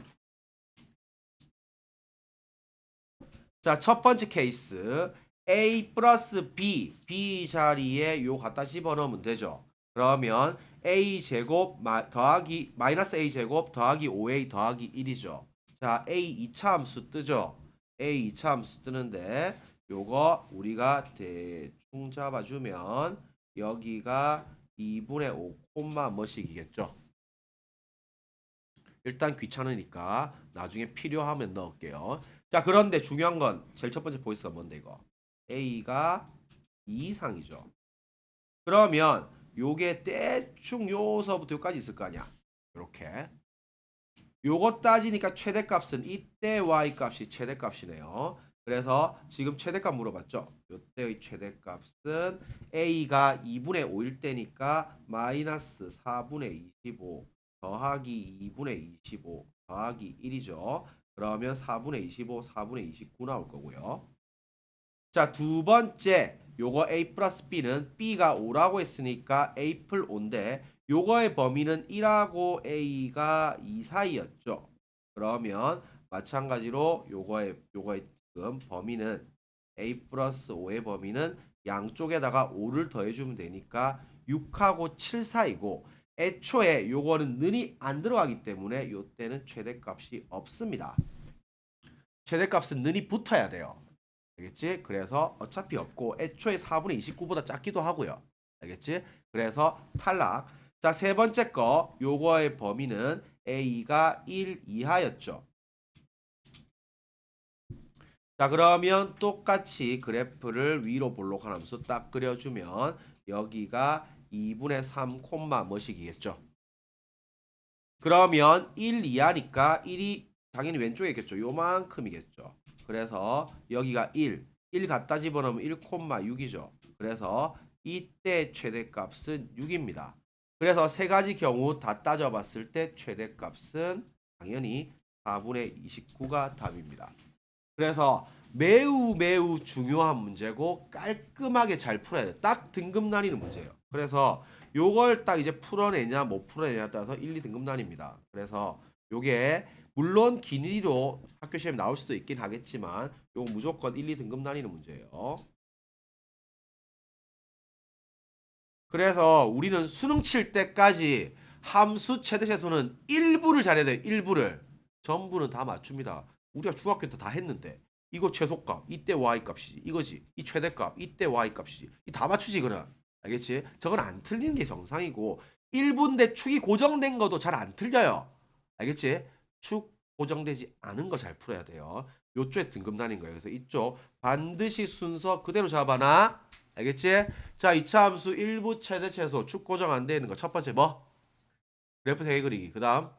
자, 첫 번째 케이스 A 플러스 B 자리에 요 갖다 집어넣으면 되죠. 그러면 A 제곱 더하기 마이너스 A 제곱 더하기 5A 더하기 1이죠. 자, A 2차 함수 뜨죠. A 2차 함수 뜨는데 요거 우리가 대충 잡아주면 여기가 2분의 5 콤마 뭐씩이겠죠. 일단 귀찮으니까 나중에 필요하면 넣을게요. 자, 그런데 중요한 건 제일 첫 번째 보이스가 뭔데 이거? A가 2 이상이죠. 그러면 요게 대충 요서부터 여기까지 있을 거 아니야. 이렇게. 요거 따지니까 최대값은 이때 y값이 최대값이네요. 그래서 지금 최대값 물어봤죠. 요때의 최대값은 A가 2분의 5일 때니까 마이너스 4분의 25 더하기 2분의 25 더하기 1이죠. 그러면 4분의 25, 4분의 29 나올 거고요. 자, 두 번째 요거 A 플러스 B는 B가 5라고 했으니까 A 플 5인데 요거의 범위는 1하고 A가 2 사이였죠. 그러면 마찬가지로 요거의 지금 범위는 A 플러스 5의 범위는 양쪽에다가 5를 더해주면 되니까 6하고 7 사이고 애초에 요거는 는이 안 들어가기 때문에 요때는 최대값이 없습니다. 최대값은 는이 붙어야 돼요. 알겠지? 그래서 어차피 없고 애초에 4분의 29보다 작기도 하고요. 알겠지? 그래서 탈락. 자, 세 번째 거 요거의 범위는 A가 1 이하였죠. 자, 그러면 똑같이 그래프를 위로 볼록한 함수 딱 그려주면 여기가 2분의 3 콤마 뭐식이겠죠. 그러면 1 이하니까 1이 당연히 왼쪽에 있겠죠. 요만큼이겠죠. 그래서 여기가 1 갖다 집어넣으면 1,6이죠. 그래서 이때 최대값은 6입니다. 그래서 세 가지 경우 다 따져봤을 때 최대값은 당연히 4분의 29가 답입니다. 그래서 매우 중요한 문제고 깔끔하게 잘 풀어야 돼. 딱 등급 나뉘는 문제예요. 그래서 요걸 딱 이제 풀어내냐 못 풀어내냐에 따라서 1, 2등급 나뉩니다. 그래서 요게 물론 길이로 학교 시험에 나올 수도 있긴 하겠지만 요거 무조건 1, 2등급 나뉘는 문제예요. 그래서 우리는 수능 칠 때까지 함수 최대 최소는 일부를 잘해야 돼요. 일부를. 전부는 다 맞춥니다. 우리가 중학교 때 다 했는데 이거 최소값 이때 y값이지 이거지. 이 최대값 이때 y값이지. 이 다 맞추지 이거는. 알겠지? 저건 안 틀리는 게 정상이고 1분대 축이 고정된 것도 잘 안 틀려요. 알겠지? 축 고정되지 않은 거 잘 풀어야 돼요. 요쪽에 등급 나뉜 거예요. 그래서 이쪽 반드시 순서 그대로 잡아놔. 알겠지? 자, 2차 함수 일부 최대 최소 축 고정 안 돼 있는 거 첫 번째 뭐? 그래프 세개 그리기. 그 다음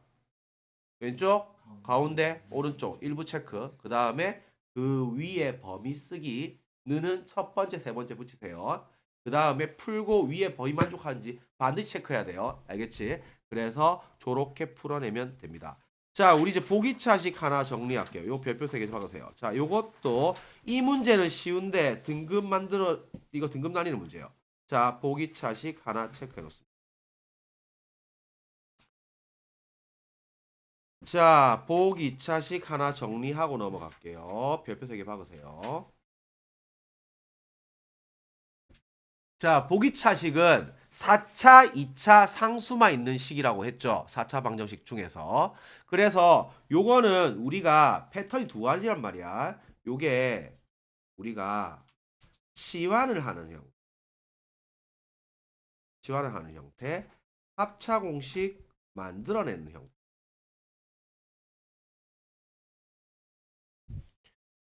왼쪽 가운데 오른쪽 일부 체크. 그 다음에 그 위에 범위 쓰기. 느는 첫 번째 세 번째 붙이세요. 그 다음에 풀고 위에 범위 만족하는지 반드시 체크해야 돼요. 알겠지? 그래서 저렇게 풀어내면 됩니다. 자, 우리 이제 보기차식 하나 정리할게요. 요 별표 3개 적으세요. 자, 요것도 이 문제는 쉬운데 등급 만들어 이거 등급 나뉘는 문제예요. 자, 보기차식 하나 체크해 놓습니다. 자, 보기차식 하나 정리하고 넘어갈게요. 별표 3개 박으세요. 자, 보기차식은 4차, 2차 상수만 있는 식이라고 했죠. 4차 방정식 중에서. 그래서 요거는 우리가 패턴이 두 가지란 말이야. 요게 우리가 치환을 하는 형태, 합차 공식 만들어내는 형태.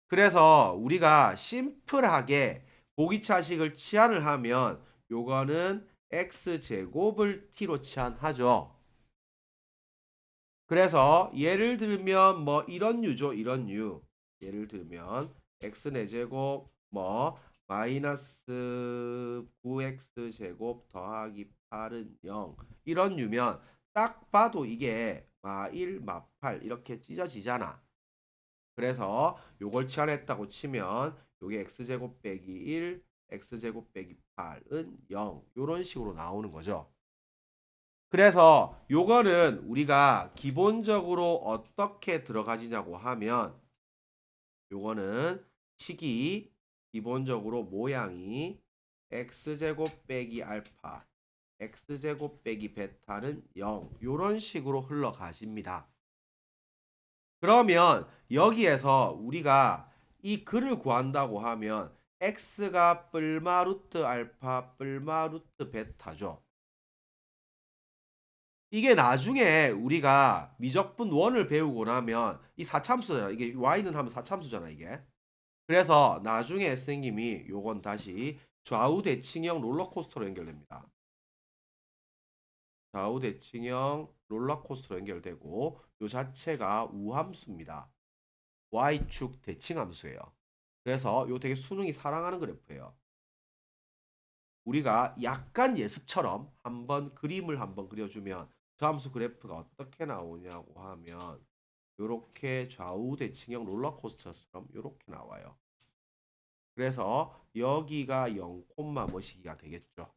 그래서 우리가 심플하게 보기차식을 치환을 하면 요거는 x제곱을 t로 치환하죠. 그래서 예를 들면 뭐 이런 유죠. 이런 유. 예를 들면 x 4제곱 뭐 마이너스 9x 제곱 더하기 8은 0 이런 유면 딱 봐도 이게 마1 마8 이렇게 찢어지잖아. 그래서 요걸 치환했다고 치면 요게 x제곱 빼기 1 x제곱 빼기 8은 0 요런 식으로 나오는 거죠. 그래서 요거는 우리가 기본적으로 어떻게 들어가지냐고 하면 요거는 식이 기본적으로 모양이 x제곱 빼기 알파 x제곱 빼기 베타는 0 요런 식으로 흘러가십니다. 그러면 여기에서 우리가 이 근을 구한다고 하면 x가 뿔마 루트 알파 뿔마 루트 베타죠. 이게 나중에 우리가 미적분 원을 배우고 나면 이 사참수잖아. 이게 y는 하면 사참수잖아 이게. 그래서 나중에 선생님이 요건 다시 좌우 대칭형 롤러코스터로 연결됩니다. 좌우 대칭형 롤러코스터로 연결되고 요 자체가 우함수입니다. y축 대칭함수예요. 그래서 요 되게 수능이 사랑하는 그래프예요. 우리가 약간 예습처럼 한번 그림을 한번 그려주면 저 함수 그래프가 어떻게 나오냐고 하면 요렇게 좌우 대칭형 롤러코스터처럼 요렇게 나와요. 그래서 여기가 0, 뭐시기가 되겠죠.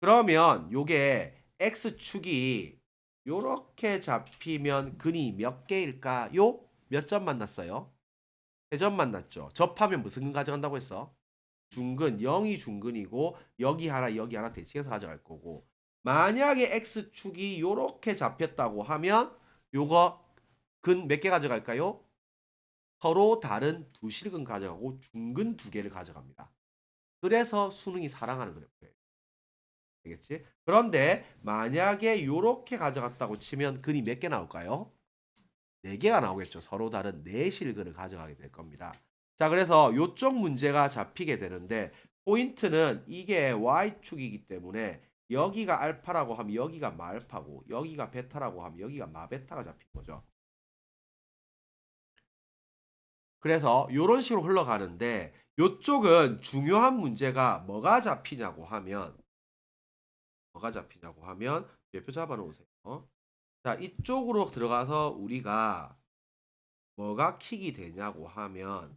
그러면 요게 x축이 요렇게 잡히면 근이 몇 개일까요? 몇 점 만났어요? 3점 만났죠. 접하면 무슨 근 가져간다고 했어? 중근, 0이 중근이고 여기 하나 대칭해서 가져갈 거고 만약에 x축이 요렇게 잡혔다고 하면 요거 근 몇 개 가져갈까요? 서로 다른 두 실근 가져가고 중근 2개를 가져갑니다. 그래서 수능이 사랑하는 그래프예요. 알겠지? 그런데 만약에 요렇게 가져갔다고 치면 근이 몇 개 나올까요? 4개가 나오겠죠. 서로 다른 4실근을 가져가게 될 겁니다. 자, 그래서 요쪽 문제가 잡히게 되는데 포인트는 이게 y축이기 때문에 여기가 알파라고 하면 여기가 마알파고 여기가 베타라고 하면 여기가 마베타가 잡힌 거죠. 그래서 요런 식으로 흘러가는데 요쪽은 중요한 문제가 뭐가 잡히냐고 하면 별표 잡아 놓으세요. 자, 이쪽으로 들어가서 우리가 뭐가 킥이 되냐고 하면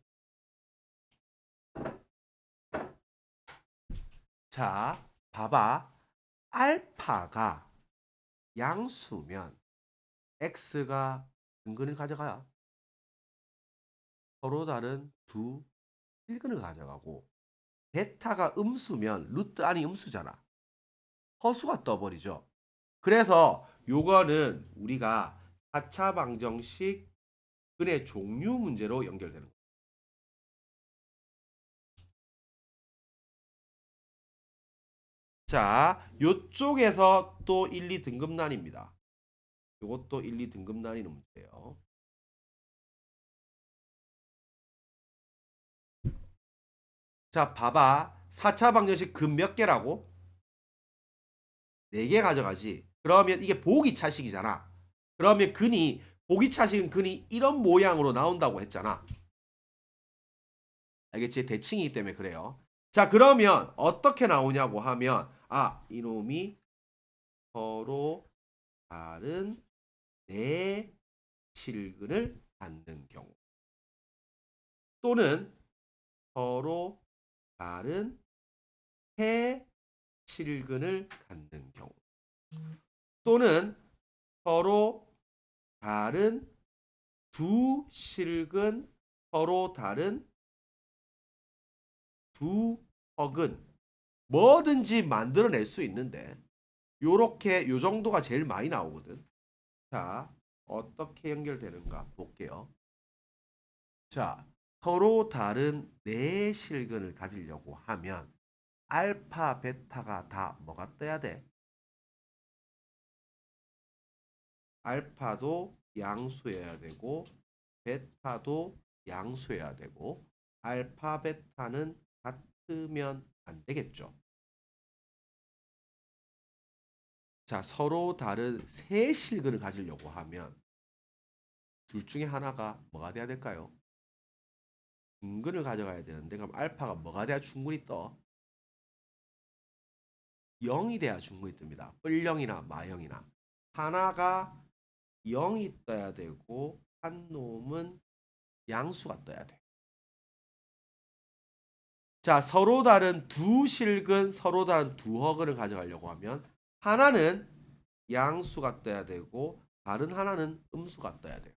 자, 봐봐. 알파가 양수면 x가 근근을 가져가야 서로 다른 두 실근을 가져가고 베타가 음수면 루트 안이 음수잖아. 허수가 떠버리죠. 그래서 요거는 우리가 4차 방정식 근의 종류 문제로 연결되는 거예요. 자, 요쪽에서 또 1, 2등급난입니다. 요것도 1, 2등급난이는 문제예요. 자, 봐봐. 4차 방정식 근 몇 개라고? 4개 가져가지. 그러면 이게 보기차식이잖아. 그러면 보기차식은 근이 이런 모양으로 나온다고 했잖아. 알겠지? 대칭이기 때문에 그래요. 자, 그러면 어떻게 나오냐고 하면 이놈이 서로 다른 네 실근을 갖는 경우 또는 서로 다른 세 실근을 갖는 경우 또는 서로 다른 두 실근 서로 다른 두 허근 뭐든지 만들어낼 수 있는데 요렇게 요 정도가 제일 많이 나오거든. 자, 어떻게 연결되는가 볼게요. 자, 서로 다른 네 실근을 가지려고 하면 알파, 베타가 다 뭐가 떠야 돼? 알파도 양수여야 되고 베타도 양수여야 되고 알파, 베타는 같으면 안 되겠죠. 자, 서로 다른 세 실근을 가지려고 하면 둘 중에 하나가 뭐가 돼야 될까요? 중근을 가져가야 되는데 그럼 알파가 뭐가 돼야 중근이 떠? 0이 돼야 중근이 뜹니다. 뿔0이나 마0이나 하나가 0이 떠야 되고 한 놈은 양수가 떠야 돼. 자, 서로 다른 두 실근, 서로 다른 두 허근을 가져가려고 하면 하나는 양수가 떠야 되고 다른 하나는 음수가 떠야 돼요.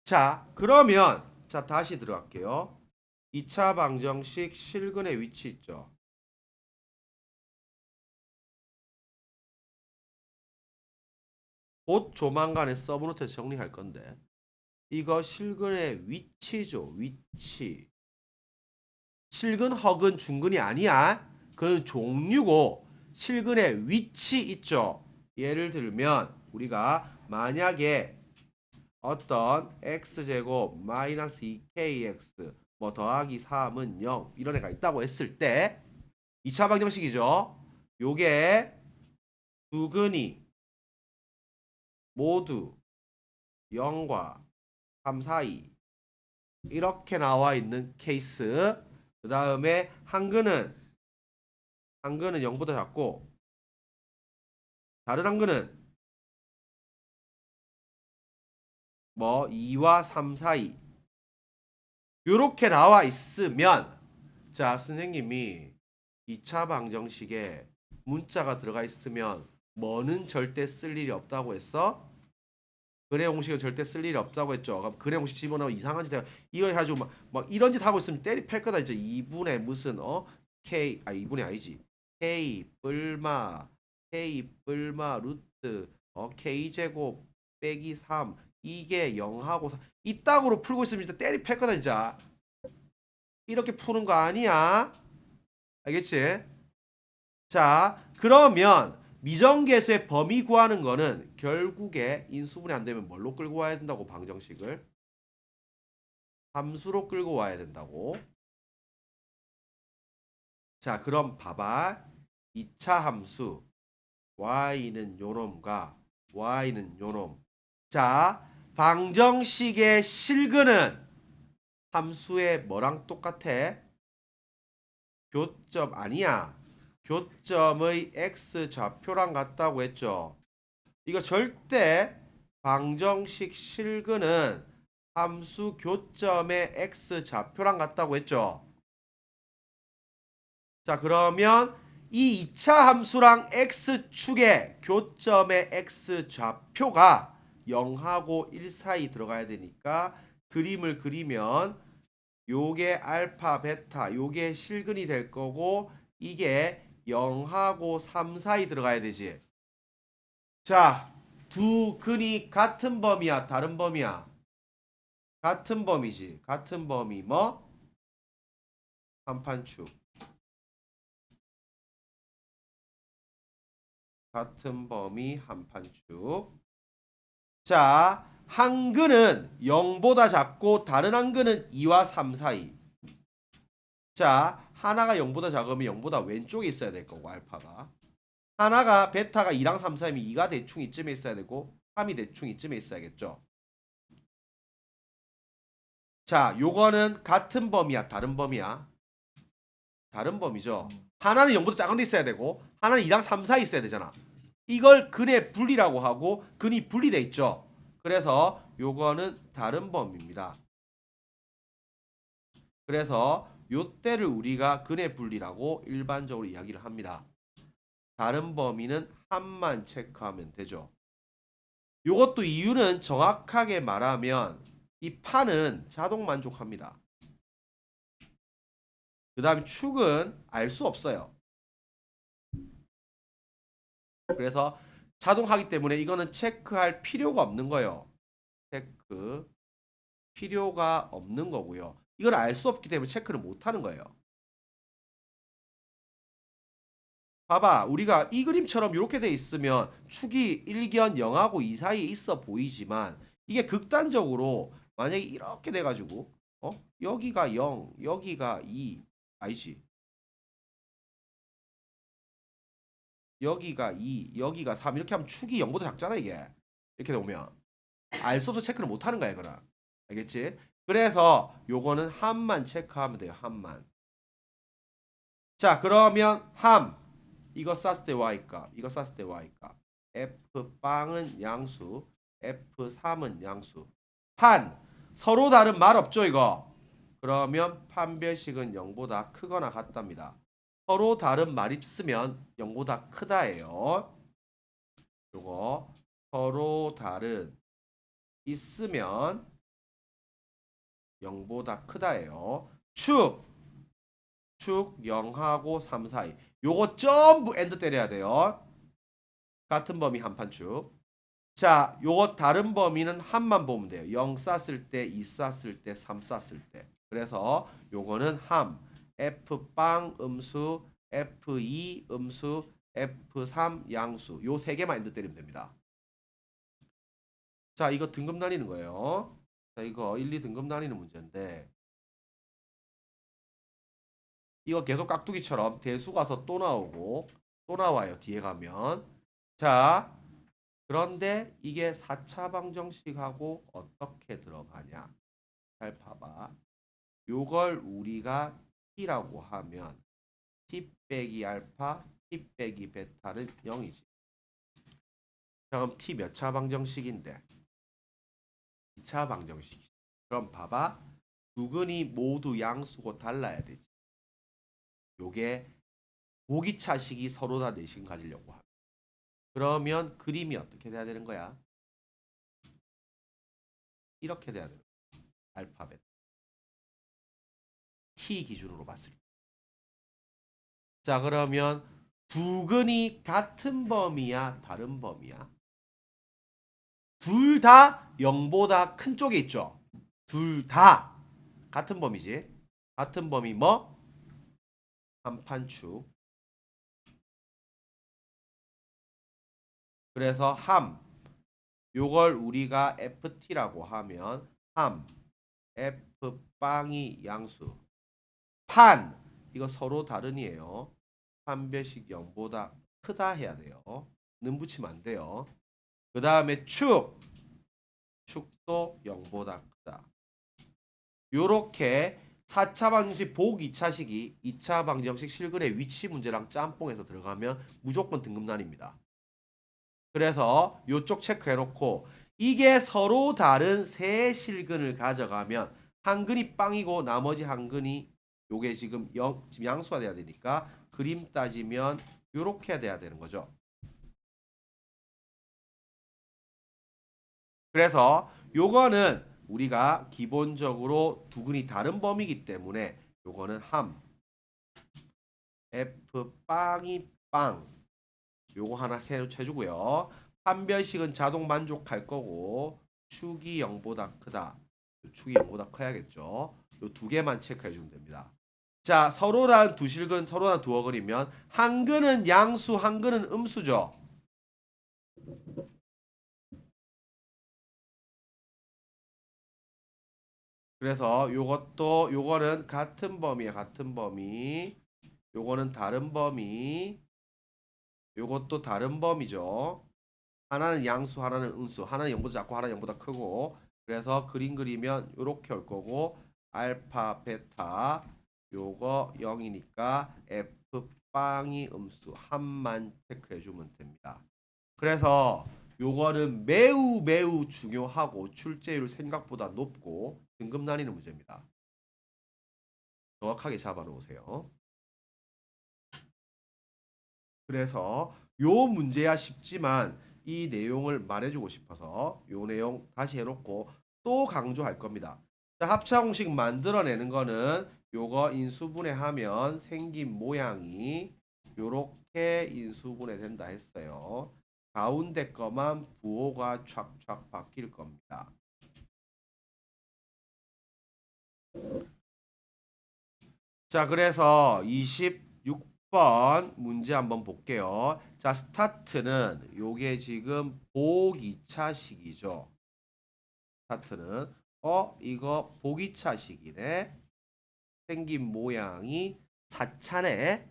자, 그러면 자 다시 들어갈게요. 2차 방정식 실근의 위치 있죠. 곧 조만간에 서브노트에서 정리할 건데 이거 실근의 위치죠. 위치. 실근, 허근, 중근이 아니야. 그건 종류고 실근의 위치 있죠. 예를 들면 우리가 만약에 어떤 x제곱 마이너스 2kx 뭐 더하기 3은 0 이런 애가 있다고 했을 때 2차 방정식이죠. 요게 두 근이 모두 0과 3 사이 이렇게 나와 있는 케이스. 그 다음에 한근은 0보다 작고 다른 한근은 뭐 2와 3 사이 요렇게 나와 있으면 자 선생님이 2차 방정식에 문자가 들어가 있으면 뭐는 절대 쓸 일이 없다고 했어? 근의 공식은 절대 쓸 일이 없다고 했죠. 그럼 근의 공식 집어넣으면 이상한 짓 이거 해가지고 막 이런 짓 하고 있으면 때리 팰 거다. 이제 2분의 무슨 k 2분의 아니지 k 뿔마 루트 k 제곱 빼기 3 이게 0하고 3 이따구로 풀고 있으면 진짜 때리 팰 거다 진짜. 이렇게 푸는 거 아니야. 알겠지? 자, 그러면 미정계수의 범위 구하는 거는 결국에 인수분해 안 되면 뭘로 끌고 와야 된다고 방정식을? 함수로 끌고 와야 된다고. 자, 그럼 봐봐. 2차 함수 y는 요놈과 y는 요놈. 자, 방정식의 실근은 함수의 뭐랑 똑같아? 교점 아니야. 교점의 x좌표랑 같다고 했죠. 이거 절대 방정식 실근은 함수 교점의 x좌표랑 같다고 했죠. 자, 그러면 이 2차 함수랑 x축의 교점의 x좌표가 0하고 1 사이 들어가야 되니까 그림을 그리면 요게 알파, 베타, 요게 실근이 될 거고 이게 0하고 3 사이 들어가야 되지. 자, 두 근이 같은 범위야, 다른 범위야? 같은 범위지. 같은 범위 뭐? 한판축. 같은 범위 한판축. 자, 한 근은 0보다 작고 다른 한 근은 2와 3 사이. 자, 하나가 0보다 작으면 0보다 왼쪽에 있어야 될 거고 알파가. 하나가 베타가 2랑 3 사이면 2가 대충 이쯤에 있어야 되고 3이 대충 이쯤에 있어야겠죠. 자, 요거는 같은 범위야, 다른 범위야? 다른 범위죠. 하나는 0보다 작은 데 있어야 되고 하나는 2랑 3 사이 있어야 되잖아. 이걸 근의 분리라고 하고 근이 분리돼 있죠. 그래서 요거는 다른 범위입니다. 그래서 요때를 우리가 근의 분리라고 일반적으로 이야기를 합니다. 다른 범위는 한만 체크하면 되죠. 요것도 이유는 정확하게 말하면 이 판은 자동 만족합니다. 그 다음에 축은 알 수 없어요. 그래서 자동하기 때문에 이거는 체크할 필요가 없는 거예요. 체크 필요가 없는 거고요. 이걸 알 수 없기 때문에 체크를 못 하는 거예요. 봐봐, 우리가 이 그림처럼 이렇게 돼 있으면 축이 1견 0하고 2 사이에 있어 보이지만 이게 극단적으로 만약에 이렇게 돼가지고 여기가 0, 여기가 2 아니지, 여기가 2, 여기가 3 이렇게 하면 축이 0보다 작잖아 이게. 이렇게 오면 알 수 없어 체크를 못 하는 거야 이거는. 알겠지? 그래서 요거는 함만 체크하면 돼요. 함만. 자, 그러면 함 이거 쌌을 때 y값, 이거 쌌을 때 y값. f빵은 양수, f3은 양수. 판 서로 다른 말 없죠 이거. 그러면 판별식은 0보다 크거나 같답니다. 서로 다른 말 있으면 0보다 크다예요. 요거 서로 다른 있으면 0보다 크다예요. 축 0하고 3 사이. 요거 전부 엔드 때려야 돼요. 같은 범위 한판축. 자, 요거 다른 범위는 함만 보면 돼요. 0 쌌을 때, 2 쌌을 때, 3 쌌을 때. 그래서 요거는 함. F빵 음수, F2 음수, F3 양수. 요 세 개만 엔드 때리면 됩니다. 자, 이거 등급 나뉘는 거예요. 자, 이거 1, 2 등급 나뉘는 문제인데 이거 계속 깍두기처럼 대수 가서 또 나오고 또 나와요. 뒤에 가면. 자, 그런데 이게 4차 방정식하고 어떻게 들어가냐. 잘 봐봐. 요걸 우리가 t라고 하면 t 빼기 알파, t 빼기 베타는 0이지. 자, 그럼 t 몇 차 방정식인데? 2차 방정식. 그럼 봐봐. 두 근이 모두 양수고 달라야 되지. 요게 보기차식이 서로 다 내심 가지려고 하면. 그러면 그림이 어떻게 돼야 되는 거야? 이렇게 돼야 되는 거야. 알파벳. t 기준으로 봤을 때. 자, 그러면 두 근이 같은 범위야, 다른 범위야? 둘 다 0보다 큰 쪽에 있죠. 둘 다 같은 범위지. 같은 범위 뭐? 한판축. 그래서 함 요걸 우리가 ft라고 하면 함 f빵이 양수. 판 이거 서로 다른이에요. 판별식 0보다 크다 해야 돼요. 는 붙이면 안 돼요. 그 다음에 축도 0보다 크다. 요렇게 4차 방정식 복 2차식이 2차 방정식 실근의 위치 문제랑 짬뽕에서 들어가면 무조건 등급 나뉩니다. 그래서 요쪽 체크해놓고 이게 서로 다른 세 실근을 가져가면 한 근이 빵이고 나머지 한 근이 요게 지금 지금 양수가 돼야 되니까 그림 따지면 요렇게 돼야 되는 거죠. 그래서 요거는 우리가 기본적으로 두근이 다른 범위이기 때문에 요거는 함 F 빵이 빵 요거 하나 새로 쳐주고요. 판별식은 자동 만족할 거고 축이 0보다 크다. 축이 0보다 커야겠죠. 요 두 개만 체크해 주면 됩니다. 자, 서로란 두 실근, 서로란 두 어근이면 한근은 양수, 한근은 음수죠. 그래서 요거는 같은 범위에 같은 범위. 요거는 다른 범위. 요것도 다른 범위죠. 하나는 양수, 하나는 음수. 하나는 0보다 작고 하나는 0보다 크고. 그래서 그림 그리면 요렇게 올 거고 알파, 베타 요거 0이니까 F 빵이 음수 함만 체크해 주면 됩니다. 그래서 요거는 매우 매우 중요하고 출제율 생각보다 높고 등급 나뉘는 문제입니다. 정확하게 잡아 놓으세요. 그래서 요 문제야 쉽지만 이 내용을 말해주고 싶어서 요 내용 다시 해놓고 또 강조할 겁니다. 자, 합차 공식 만들어내는 거는 요거 인수분해하면 생긴 모양이 요렇게 인수분해 된다 했어요. 가운데 거만 부호가 촥촥 바뀔 겁니다. 자, 그래서 26번 문제 한번 볼게요. 자, 스타트는 요게 지금 복 2차식이죠. 스타트는 이거 복 2차식이네. 생긴 모양이 4차네.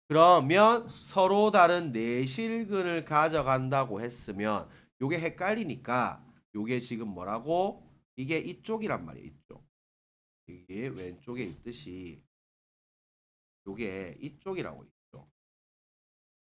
그러면 서로 다른 내실근을 가져간다고 했으면 요게 헷갈리니까 요게 지금 뭐라고? 이게 이쪽이란 말이에요. 이쪽. 이게 왼쪽에 있듯이 요게 이쪽이라고 있죠.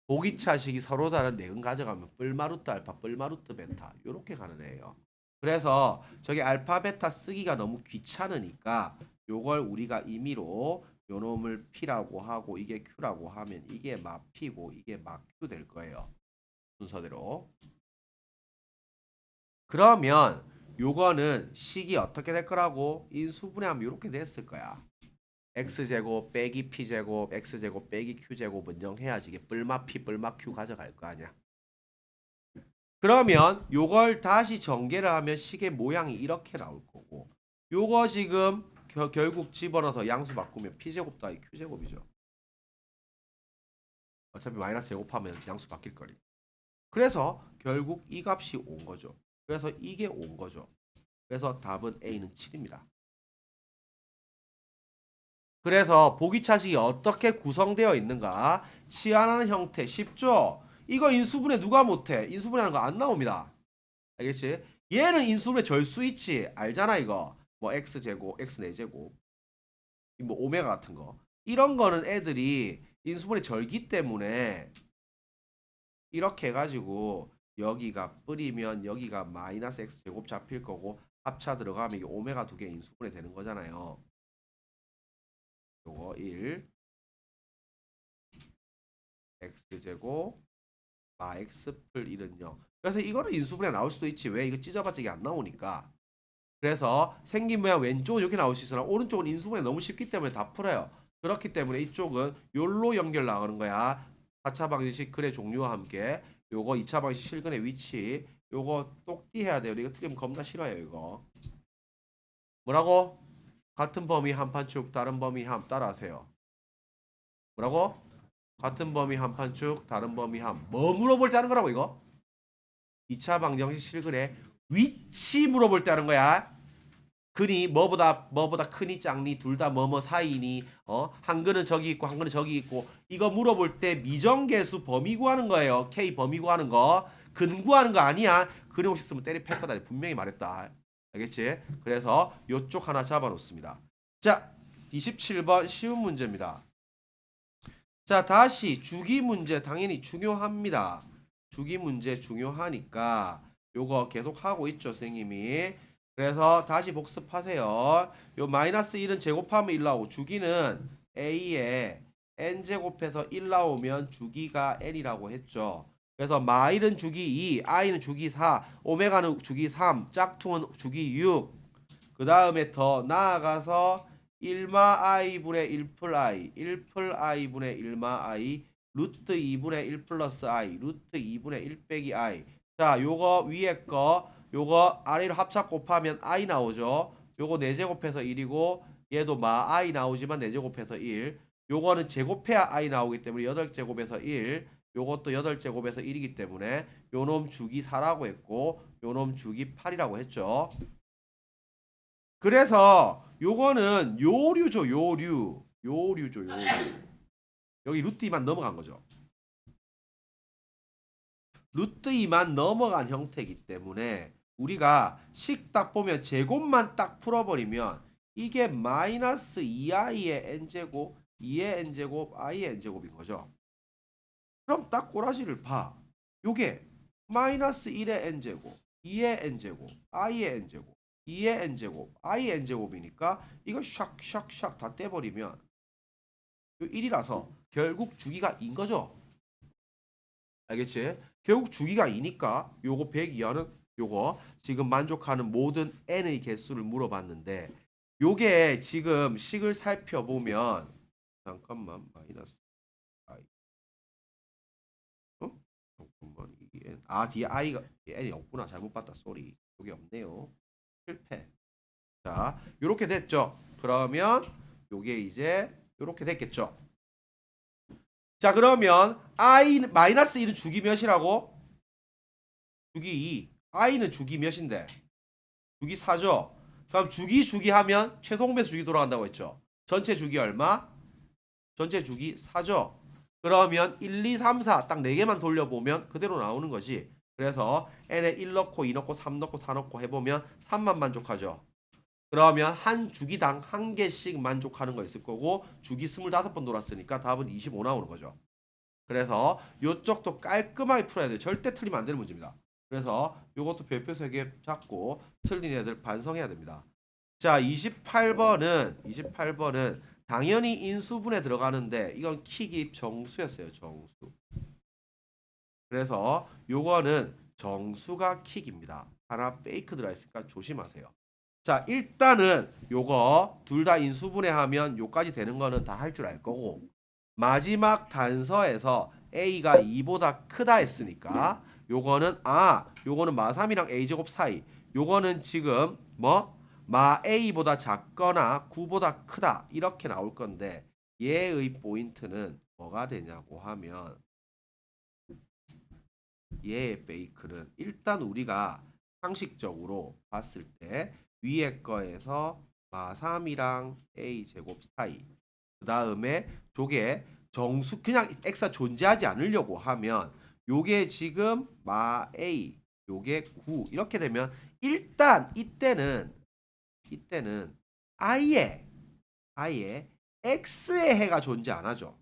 보기차식이 서로 다른 내근 가져가면 뿔마루트 알파, 뿔마루트 베타 요렇게 가는 애예요. 그래서 저기 알파 베타 쓰기가 너무 귀찮으니까 요걸 우리가 임의로 요놈을 P라고 하고 이게 Q라고 하면 이게 막 P고 이게 막 Q 될 거예요. 순서대로. 그러면 요거는 식이 어떻게 될 거라고? 인수분해하면 이렇게 됐을 거야. x제곱 빼기 p제곱 x제곱 빼기 q제곱은 0 해야지 이게 뿔마 p 뿔마 q 가져갈 거 아니야. 그러면 요걸 다시 전개를 하면 식의 모양이 이렇게 나올 거고 요거 지금 결국 집어넣어서 양수 바꾸면 p제곱 더하기 q제곱이죠. 어차피 마이너스 제곱하면 양수 바뀔 거니. 그래서 결국 이 값이 온 거죠. 그래서 이게 온 거죠. 그래서 답은 A는 7입니다. 그래서 보기차식이 어떻게 구성되어 있는가? 치환하는 형태 쉽죠? 이거 인수분해 누가 못해? 인수분해하는 거 안 나옵니다. 알겠지? 얘는 인수분해 절 수 있지. 알잖아 이거. 뭐 x제곱, x4제곱, 뭐 오메가 같은 거. 이런 거는 애들이 인수분해 절기 때문에 이렇게 해가지고 여기가 뿌리면 여기가 마이너스 x제곱 잡힐 거고 합차 들어가면 이게 오메가 두 개 인수분해 되는 거잖아요. 요거 1 x제곱 마 x플 1은 0. 그래서 이거는 인수분해 나올 수도 있지. 왜? 이거 찢어봤자 이게 안 나오니까. 그래서 생긴 모양 왼쪽은 이렇게 나올 수 있으나 오른쪽은 인수분해 너무 쉽기 때문에 다 풀어요. 그렇기 때문에 이쪽은 요로 연결 나가는 거야. 4차 방정식 근의 종류와 함께 요거 2차 방정식 실근의 위치 요거 똑띠 해야 돼요. 이거 틀리면 겁나 싫어요 이거. 뭐라고? 같은 범위 한판축 다른 범위 함 따라하세요. 뭐라고? 같은 범위 한판축 다른 범위 함. 뭐 물어볼 때 하는 거라고 이거? 2차 방정식 실근의 위치 물어볼 때 하는 거야. 근이 뭐보다 크니 작니 둘 다 뭐뭐 사이니 한 근은 저기 있고 한 근은 저기 있고 이거 물어볼 때 미정계수 범위 구하는 거예요. K 범위 구하는 거. 근 구하는 거 아니야. 근이 혹시 쓰면 때리 팰 거다. 분명히 말했다. 알겠지? 그래서 요쪽 하나 잡아 놓습니다. 자, 27번 쉬운 문제입니다. 자, 다시 주기 문제 당연히 중요합니다. 주기 문제 중요하니까 요거 계속 하고 있죠, 선생님이. 그래서 다시 복습하세요. 요 마이너스 1은 제곱하면 1 나오고 주기는 A에 n제곱해서 1 나오면 주기가 n이라고 했죠. 그래서 마일은 주기 2, i는 주기 4, 오메가는 주기 3, 짝퉁은 주기 6. 그 다음에 더 나아가서 1마 i분의 1풀 i, 1풀 i분의 1마 i, 루트 2분의 1 플러스 i, 루트 2분의 1 빼기 i. 자, 요거 위에 거, 요거 아래로 합작 곱하면 i 나오죠. 요거 4제곱해서 1이고 얘도 마 i 나오지만 4제곱해서 1. 요거는 제곱해야 i 나오기 때문에 8제곱에서 1. 요것도 8제곱에서 1이기 때문에 요놈 주기 4라고 했고 요놈 주기 8이라고 했죠. 그래서 요거는 요류죠. 요류죠. 여기 루트 2만 넘어간 거죠. 루트 2만 넘어간 형태이기 때문에 우리가 식 딱 보면 제곱만 딱 풀어버리면 이게 마이너스 2i의 n제곱 2의 n제곱 i의 n제곱인 거죠. 그럼 딱 꼬라지를 봐. 요게 마이너스 1의 n제곱 2의 n제곱 i의 n제곱 2의 n제곱 i의 n제곱이니까 이거 샥샥샥 다 떼버리면 요 1이라서 결국 주기가 2인 거죠. 알겠지? 결국 주기가 2니까 요거 100 이하는 요거 지금 만족하는 모든 n의 개수를 물어봤는데 요게 지금 식을 살펴보면 잠깐만 마이너스 i 잠깐만 이게 n 뒤에 i가 n이 없구나. 잘못 봤다. 쏘리. 요게 없네요. 실패. 자, 요렇게 됐죠. 그러면 요게 이제 요렇게 됐겠죠. 자, 그러면 i 마이너스 1은 주기 몇이라고? 주기 2. i는 주기 몇인데? 주기 4죠. 그럼 주기 하면 최소공배수 주기 돌아간다고 했죠. 전체 주기 얼마? 전체 주기 4죠. 그러면 1, 2, 3, 4 딱 4개만 돌려보면 그대로 나오는 거지. 그래서 n에 1 넣고 2 넣고 3 넣고 4 넣고 해보면 3만 만족하죠. 그러면 한 주기당 한 개씩 만족하는 거 있을 거고 주기 25번 돌았으니까 답은 25 나오는 거죠. 그래서 요쪽도 깔끔하게 풀어야 돼요. 절대 틀리면 안 되는 문제입니다. 그래서 요것도 별표 3개 잡고 틀린 애들 반성해야 됩니다. 자, 28번은 당연히 인수분해 들어가는데 이건 킥이 정수였어요. 정수. 그래서 요거는 정수가 킥입니다. 하나 페이크 들어있으니까 조심하세요. 자, 일단은 요거 둘 다 인수분해하면 요까지 되는 거는 다 할 줄 알 거고 마지막 단서에서 a가 2보다 크다 했으니까 요거는 요거는 마 3이랑 a제곱 사이 요거는 지금 마 a보다 작거나 9보다 크다 이렇게 나올 건데 얘의 포인트는 뭐가 되냐고 하면 얘의 페이크는 일단 우리가 상식적으로 봤을 때 위에 거에서 마 3이랑 a 제곱 사이 그 다음에 저게 정수 그냥 x가 존재하지 않으려고 하면 요게 지금 마 a 요게 9 이렇게 되면 일단 이때는 아예 x의 해가 존재 안 하죠.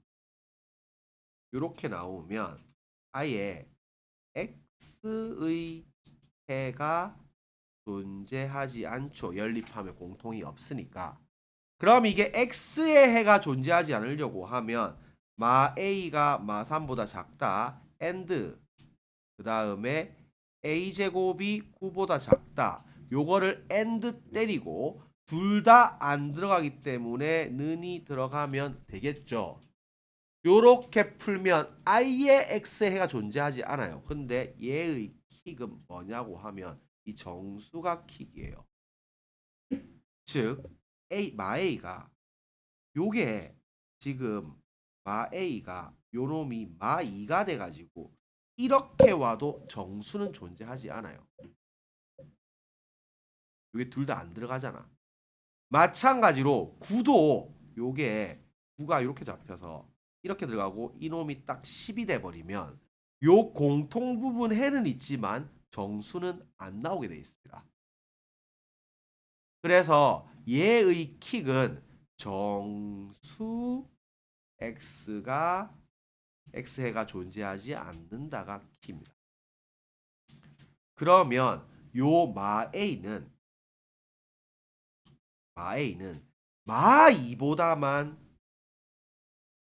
요렇게 나오면 아예 x의 해가 존재하지 않죠. 연립하면 공통이 없으니까. 그럼 이게 x의 해가 존재하지 않으려고 하면 마 a가 마 3보다 작다. and 그 다음에 a제곱이 9보다 작다. 요거를 and 때리고 둘 다 안 들어가기 때문에 는이 들어가면 되겠죠. 요렇게 풀면 아예 x의 해가 존재하지 않아요. 근데 얘의 킥은 뭐냐고 하면 이 정수가 킥이에요. 즉 마 a가 요게 지금 마 a가 요놈이 마 2가 돼가지고 이렇게 와도 정수는 존재하지 않아요. 요게 둘 다 안 들어가잖아. 마찬가지로 9도 요게 9가 이렇게 잡혀서 이렇게 들어가고 이놈이 딱 10이 돼버리면 요 공통 부분 해는 있지만 정수는 안 나오게 돼 있습니다. 그래서 얘의 킥은 정수 x해가 존재하지 않는다가 킥입니다. 그러면 요 마 a는 마 2보다만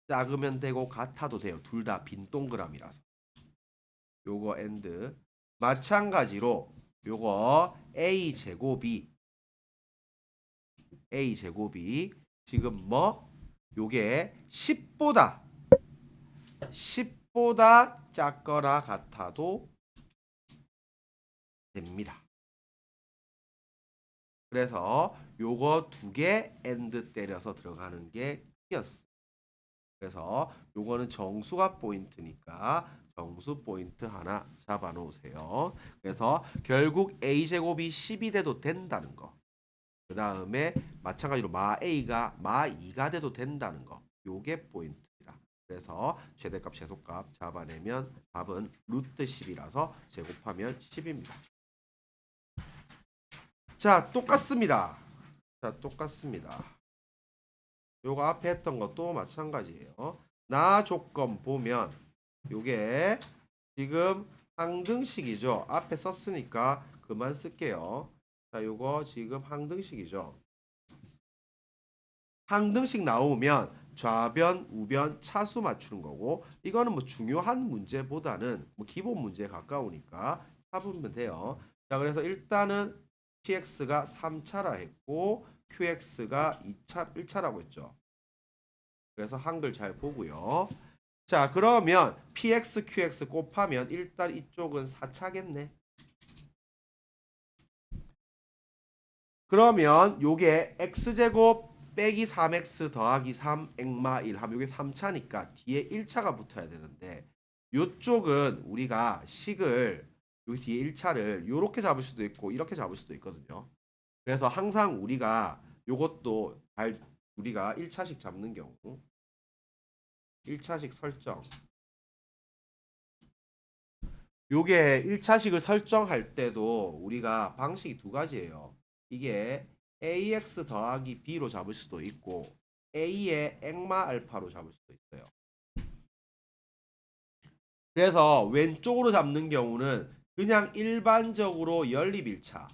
작으면 되고 같아도 돼요. 둘 다 빈 동그라미라서. 요거 and 마찬가지로 요거 a제곱이 지금 뭐 요게 10보다 작거나 같아도 됩니다. 그래서 요거 두 개 and 때려서 들어가는 게 T였어. 그래서 요거는 정수가 포인트니까 정수 포인트 하나 잡아 놓으세요. 그래서 결국 a제곱이 10이 돼도 된다는 거. 그 다음에 마찬가지로 마 a가 마 2가 돼도 된다는 거. 요게 포인트입니다. 그래서 최대값 최소값 잡아내면 답은 루트 10이라서 제곱하면 10입니다. 자, 똑같습니다. 요거 앞에 했던 것도 마찬가지예요. 나 조건 보면 요게 지금 항등식이죠. 앞에 썼으니까 그만 쓸게요. 자, 요거 지금 항등식이죠. 항등식 나오면 좌변, 우변, 차수 맞추는 거고, 이거는 뭐 중요한 문제보다는 뭐 기본 문제에 가까우니까 잡으면 돼요. 자, 그래서 일단은 px가 3차라 했고 qx가 1차라고 했죠. 그래서 한글 잘 보고요. 자, 그러면 px, qx 곱하면 일단 이쪽은 4차겠네. 그러면 요게 x제곱 빼기 3x 더하기 3 액마 1 하면 요게 3차니까 뒤에 1차가 붙어야 되는데 요쪽은 우리가 식을 여기 뒤에 1차를 요렇게 잡을 수도 있고 이렇게 잡을 수도 있거든요. 그래서 항상 우리가 요것도 우리가 1차식 잡는 경우 1차식 설정 요게 1차식을 설정할 때도 우리가 방식이 두 가지예요. 이게 ax 더하기 b로 잡을 수도 있고 a의 액마 알파로 잡을 수도 있어요. 그래서 왼쪽으로 잡는 경우는 그냥 일반적으로 연립 1차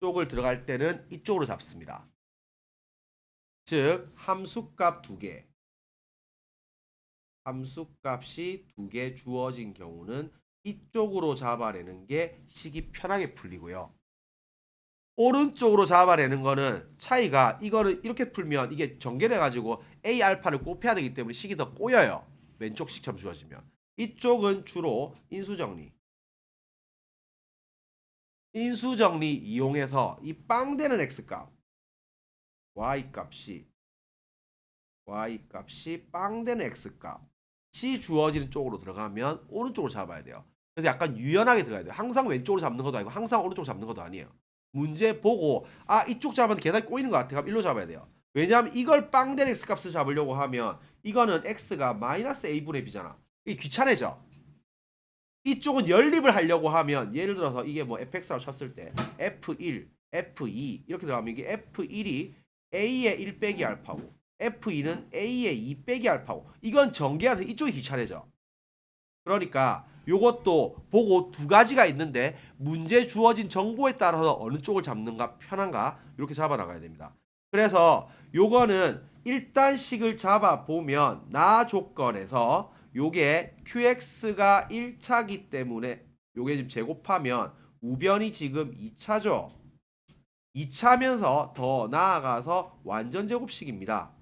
쪽을 들어갈 때는 이쪽으로 잡습니다. 즉 함수값 2개 함수값이 2개 주어진 경우는 이쪽으로 잡아내는 게 식이 편하게 풀리고요. 오른쪽으로 잡아내는 거는 차이가 이거를 이렇게 풀면 이게 전개를 해가지고 A 알파를 곱해야 되기 때문에 식이 더 꼬여요. 왼쪽 식처럼 주어지면. 이쪽은 주로 인수정리 이용해서 이 빵되는 x값 y값이 빵되는 x값이 주어지는 쪽으로 들어가면 오른쪽으로 잡아야 돼요. 그래서 약간 유연하게 들어가야 돼요. 항상 왼쪽으로 잡는 것도 아니고 항상 오른쪽으로 잡는 것도 아니에요. 문제 보고 아 이쪽 잡으면 계단이 꼬이는 것 같아. 그럼 일로 잡아야 돼요. 왜냐하면 이걸 빵된 x값을 잡으려고 하면 이거는 x가 마이너스 a분의 b잖아. 이게 귀찮아져. 이쪽은 연립을 하려고 하면 예를 들어서 이게 뭐 fx라고 쳤을 때 f1, f2 이렇게 들어가면 이게 f1이 a의 1 빼기 알파고 f2는 a의 2 빼기 알파고 이건 전개해서 이쪽이 귀찮아져. 그러니까 요것도 보고 두 가지가 있는데 문제 주어진 정보에 따라서 어느 쪽을 잡는가 편한가 이렇게 잡아 나가야 됩니다. 그래서 요거는 일단 식을 잡아 보면 나 조건에서 요게 qx가 1차기 때문에 요게 지금 제곱하면 우변이 지금 2차죠. 2차면서 더 나아가서 완전 제곱식입니다.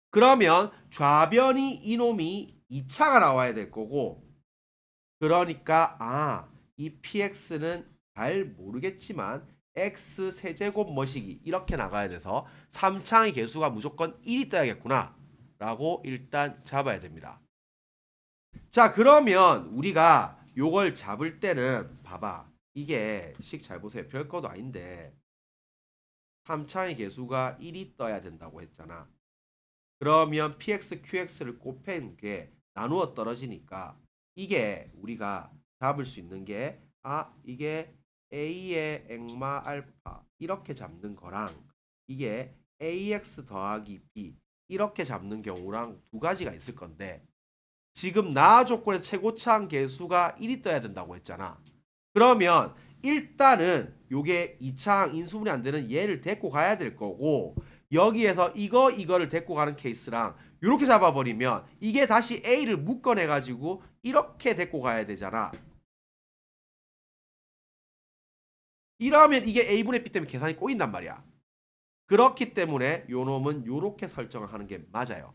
그러면 좌변이 이놈이 2차가 나와야 될 거고 그러니까 이 px는 잘 모르겠지만 x 세제곱 뭐시기 이렇게 나가야 돼서 3차의 개수가 무조건 1이 떠야겠구나 라고 일단 잡아야 됩니다. 자, 그러면 우리가 요걸 잡을 때는 봐봐. 이게 식 잘 보세요. 별거도 아닌데 3차의 개수가 1이 떠야 된다고 했잖아. 그러면 px, qx를 곱한 게 나누어 떨어지니까 이게 우리가 잡을 수 있는 게 이게 a의 액마 알파 이렇게 잡는 거랑 이게 ax 더하기 b 이렇게 잡는 경우랑 두 가지가 있을 건데 지금 나 조건의 최고차항 개수가 1이 떠야 된다고 했잖아. 그러면 일단은 요게 2차항 인수분해 안 되는 얘를 데리고 가야 될 거고 여기에서 이거를 데리고 가는 케이스랑 이렇게 잡아버리면 이게 다시 A를 묶어내 가지고 이렇게 데리고 가야 되잖아. 이러면 이게 A분의 B 때문에 계산이 꼬인단 말이야. 그렇기 때문에 요 놈은 요렇게 설정을 하는 게 맞아요.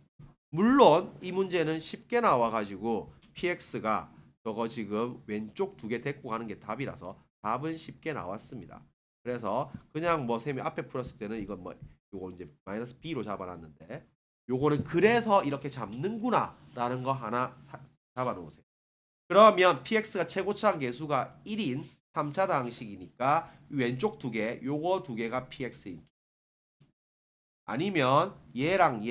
물론 이 문제는 쉽게 나와가지고 PX가 저거 지금 왼쪽 두 개 데리고 가는 게 답이라서 답은 쉽게 나왔습니다. 그래서 그냥 뭐 셈이 앞에 풀었을 때는 이건 뭐 요거 이제 마이너스 B로 잡아놨는데 요거는 그래서 이렇게 잡는구나 라는 거 하나 잡아놓으세요. 그러면 PX가 최고차항 계수가 1인 3차 방식이니까 왼쪽 두 개, 요거 두 개가 PX인. 아니면 얘랑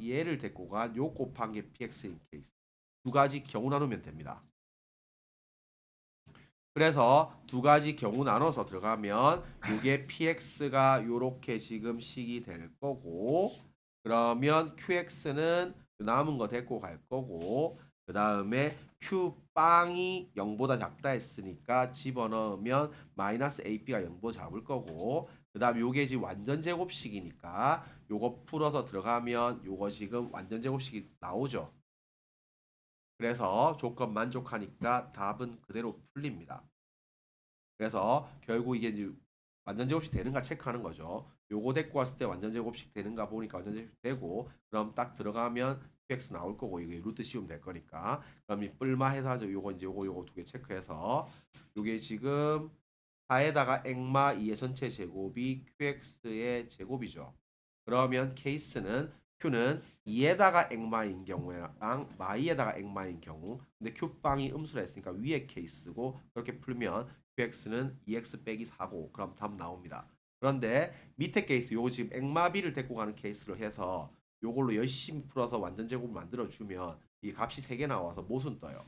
얘를 데리고 간 요 곱한 게 PX인 케이스. 두 가지 경우 나누면 됩니다. 그래서 두 가지 경우 나눠서 들어가면 요게 PX가 요렇게 지금 식이 될 거고 그러면 QX는 남은 거 데리고 갈 거고 그 다음에 Q빵이 0보다 작다 했으니까 집어넣으면 마이너스 AB가 0보다 잡을 거고 그 다음 요게 지금 완전 제곱식이니까 요거 풀어서 들어가면 요거 지금 완전 제곱식이 나오죠. 그래서 조건 만족하니까 답은 그대로 풀립니다. 그래서 결국 이게 이제 완전 제곱식 되는가 체크하는 거죠. 요거 데리고 왔을 때 완전 제곱식 되는가 보니까 완전 제곱식 되고 그럼 딱 들어가면 QX 나올 거고 이게 루트 씌우면 될 거니까 그럼 이 뿔마 해서 하죠. 요거 이제 요거 두 개 체크해서 요게 지금 4에다가 액마 2의 전체 제곱이 QX의 제곱이죠. 그러면 케이스는 Q는 2에다가 액마인 경우랑 마이에다가 액마인 경우 근데 Q빵이 음수라 했으니까 위에 케이스고 그렇게 풀면 QX는 2X 빼기 4고 그럼 답 나옵니다. 그런데 밑에 케이스 요거 지금 액마비를 데리고 가는 케이스로 해서 요걸로 열심히 풀어서 완전 제곱을 만들어주면 이 값이 3개 나와서 모순 떠요.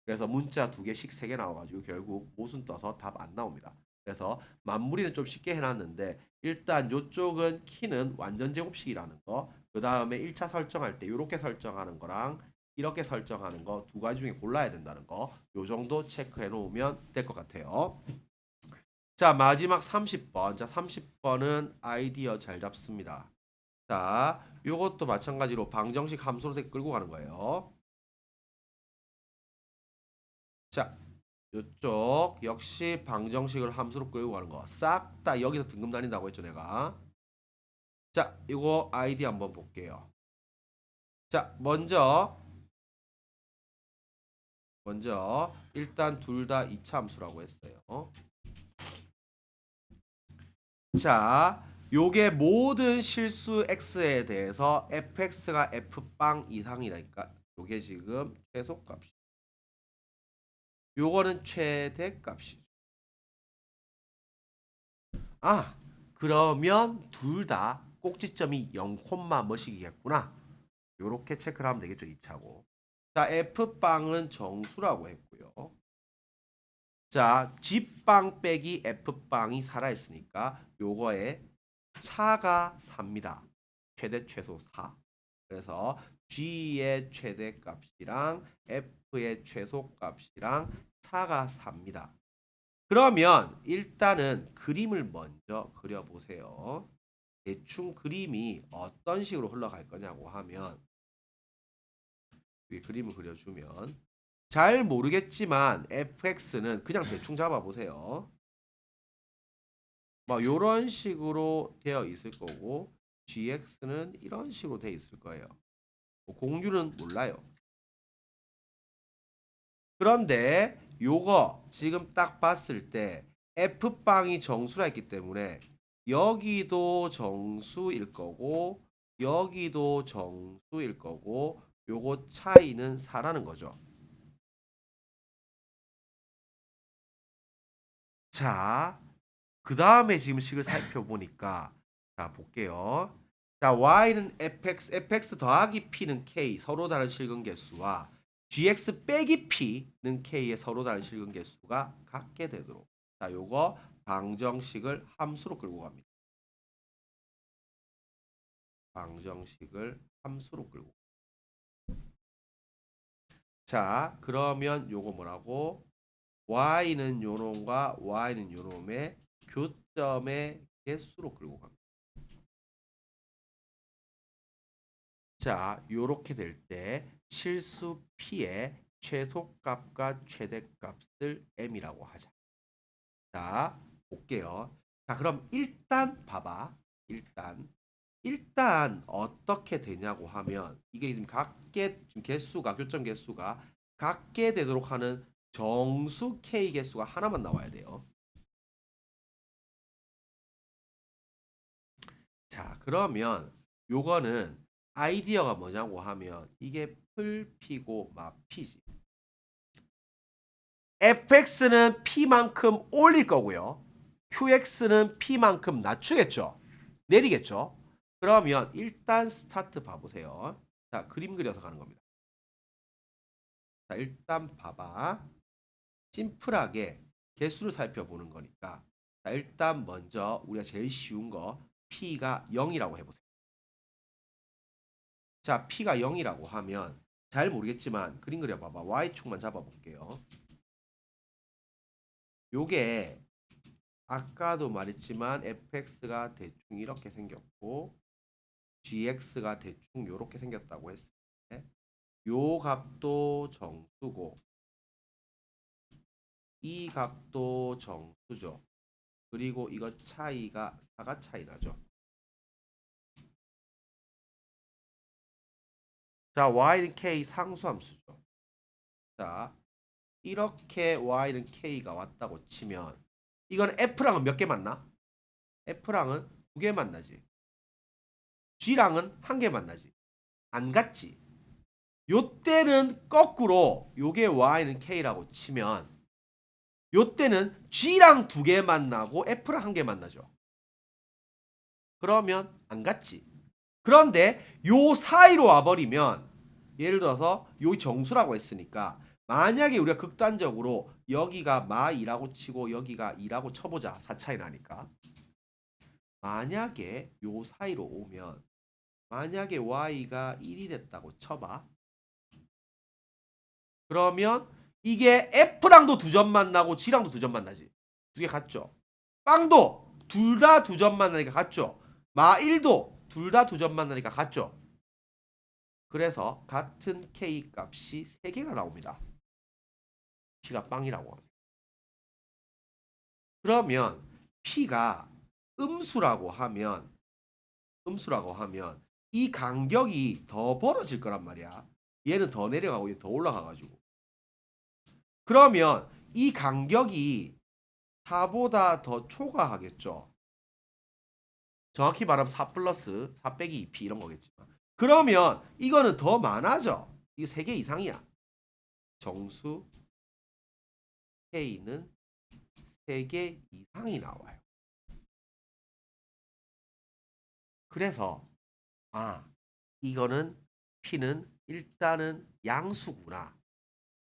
그래서 문자 2개씩 3개 나와가지고 결국 모순 떠서 답 안 나옵니다. 그래서 맞물이는 좀 쉽게 해놨는데 일단 요쪽은 키는 완전 제곱식이라는 거, 그 다음에 1차 설정할 때 이렇게 설정하는 거랑 이렇게 설정하는 거 두 가지 중에 골라야 된다는 거, 요 정도 체크해 놓으면 될 것 같아요. 자, 마지막 30번. 자, 30번은 아이디어 잘 잡습니다. 자, 요것도 마찬가지로 방정식 함수로 끌고 가는 거예요. 자, 요쪽 역시 방정식을 함수로 끌고 가는 거 싹 다 여기서 등급 나뉜다고 했죠 내가. 자, 이거 아이디 한번 볼게요. 자, 먼저 일단 둘 다 2차 함수라고 했어요. 자, 요게 모든 실수 x에 대해서 fx가 f빵 이상이라니까 요게 지금 최소값이 요거는 최대값이죠. 아, 그러면 둘 다 꼭지점이 0, 뭐씩이겠구나. 요렇게 체크를 하면 되겠죠. 2차고. 자, F빵은 정수라고 했고요. 자, G빵 빼기 F빵이 살아있으니까 요거에 차가 4입니다. 최대 최소 4. 그래서 G의 최대값이랑 F의 최소값이랑 차가 4입니다. 그러면 일단은 그림을 먼저 그려보세요. 대충 그림이 어떤 식으로 흘러갈 거냐고 하면 이 그림을 그려주면 잘 모르겠지만 fx는 그냥 대충 잡아보세요. 뭐 이런 식으로 되어 있을 거고 gx는 이런 식으로 되어 있을 거예요. 뭐 공유는 몰라요. 그런데 요거 지금 딱 봤을 때 f빵이 정수라 했기 때문에 여기도 정수일 거고 여기도 정수일 거고 요거 차이는 4라는 거죠. 자, 그 다음에 지금 식을 살펴보니까 자 볼게요. 자 y는 fx 더하기 p는 k 서로 다른 실근 개수와 gx 빼기 p는 k의 서로 다른 실근 개수가 같게 되도록 자 요거 방정식을 함수로 끌고 갑니다. 방정식을 함수로 끌고 자 그러면 요거 뭐라고 y는 요놈과 y는 요놈의 교점의 개수로 끌고 갑니다. 자, 요렇게 될 때 실수 p의 최소값과 최대값을 m이라고 하자. 자, 볼게요. 자, 그럼 일단 봐봐. 일단 어떻게 되냐고 하면 이게 지금 각계 지금 개수가 교점 개수가 같게 되도록 하는 정수 k 개수가 하나만 나와야 돼요. 자, 그러면 요거는 아이디어가 뭐냐고 하면 이게 풀피고 마피지. fx는 p만큼 올릴 거고요. qx는 p만큼 낮추겠죠. 내리겠죠. 그러면 일단 스타트 봐보세요. 자, 그림 그려서 가는 겁니다. 자, 일단 봐봐. 심플하게 개수를 살펴보는 거니까. 자, 일단 먼저 우리가 제일 쉬운 거 p가 0이라고 해보세요. 자, p가 0이라고 하면 잘 모르겠지만 그림 그려봐봐. y축만 잡아볼게요. 요게 아까도 말했지만 fx가 대충 이렇게 생겼고 gx가 대충 이렇게 생겼다고 했을 때 요 값도 정수고 이 값도 정수죠. 그리고 이거 차이가 사가 차이 나죠. 자, y는 k 상수함수죠. 자, 이렇게 y는 k가 왔다고 치면 이건 f랑은 몇 개 만나? f랑은 2개 만나지. g랑은 1개 만나지. 안 같지? 요때는 거꾸로 요게 y는 k라고 치면 요때는 g랑 2개 만나고 f랑 1개 만나죠. 그러면 안 같지? 그런데 요 사이로 와버리면 예를 들어서 요 정수라고 했으니까 만약에 우리가 극단적으로 여기가 마 2라고 치고 여기가 2라고 쳐보자. 4 차이 나니까. 만약에 요 사이로 오면 만약에 y가 1이 됐다고 쳐봐. 그러면 이게 f랑도 2점 만나고 g랑도 2점 만나지. 2개 같죠? 빵도 둘 다 2점 만나니까 같죠? 마 1도 둘 다 2점 만나니까 같죠? 그래서 같은 k 값이 3개가 나옵니다. p가 빵이라고 합니다. 그러면 p가 음수라고 하면 이 간격이 더 벌어질 거란 말이야. 얘는 더 내려가고 얘는 더 올라가가지고. 그러면 이 간격이 4보다 더 초과하겠죠. 정확히 말하면 4 플러스 4 빼기 2p 이런 거겠지만. 그러면 이거는 더 많아져. 이거 3개 이상이야. 정수 K는 3개 이상이 나와요. 그래서 이거는 P는 일단은 양수구나.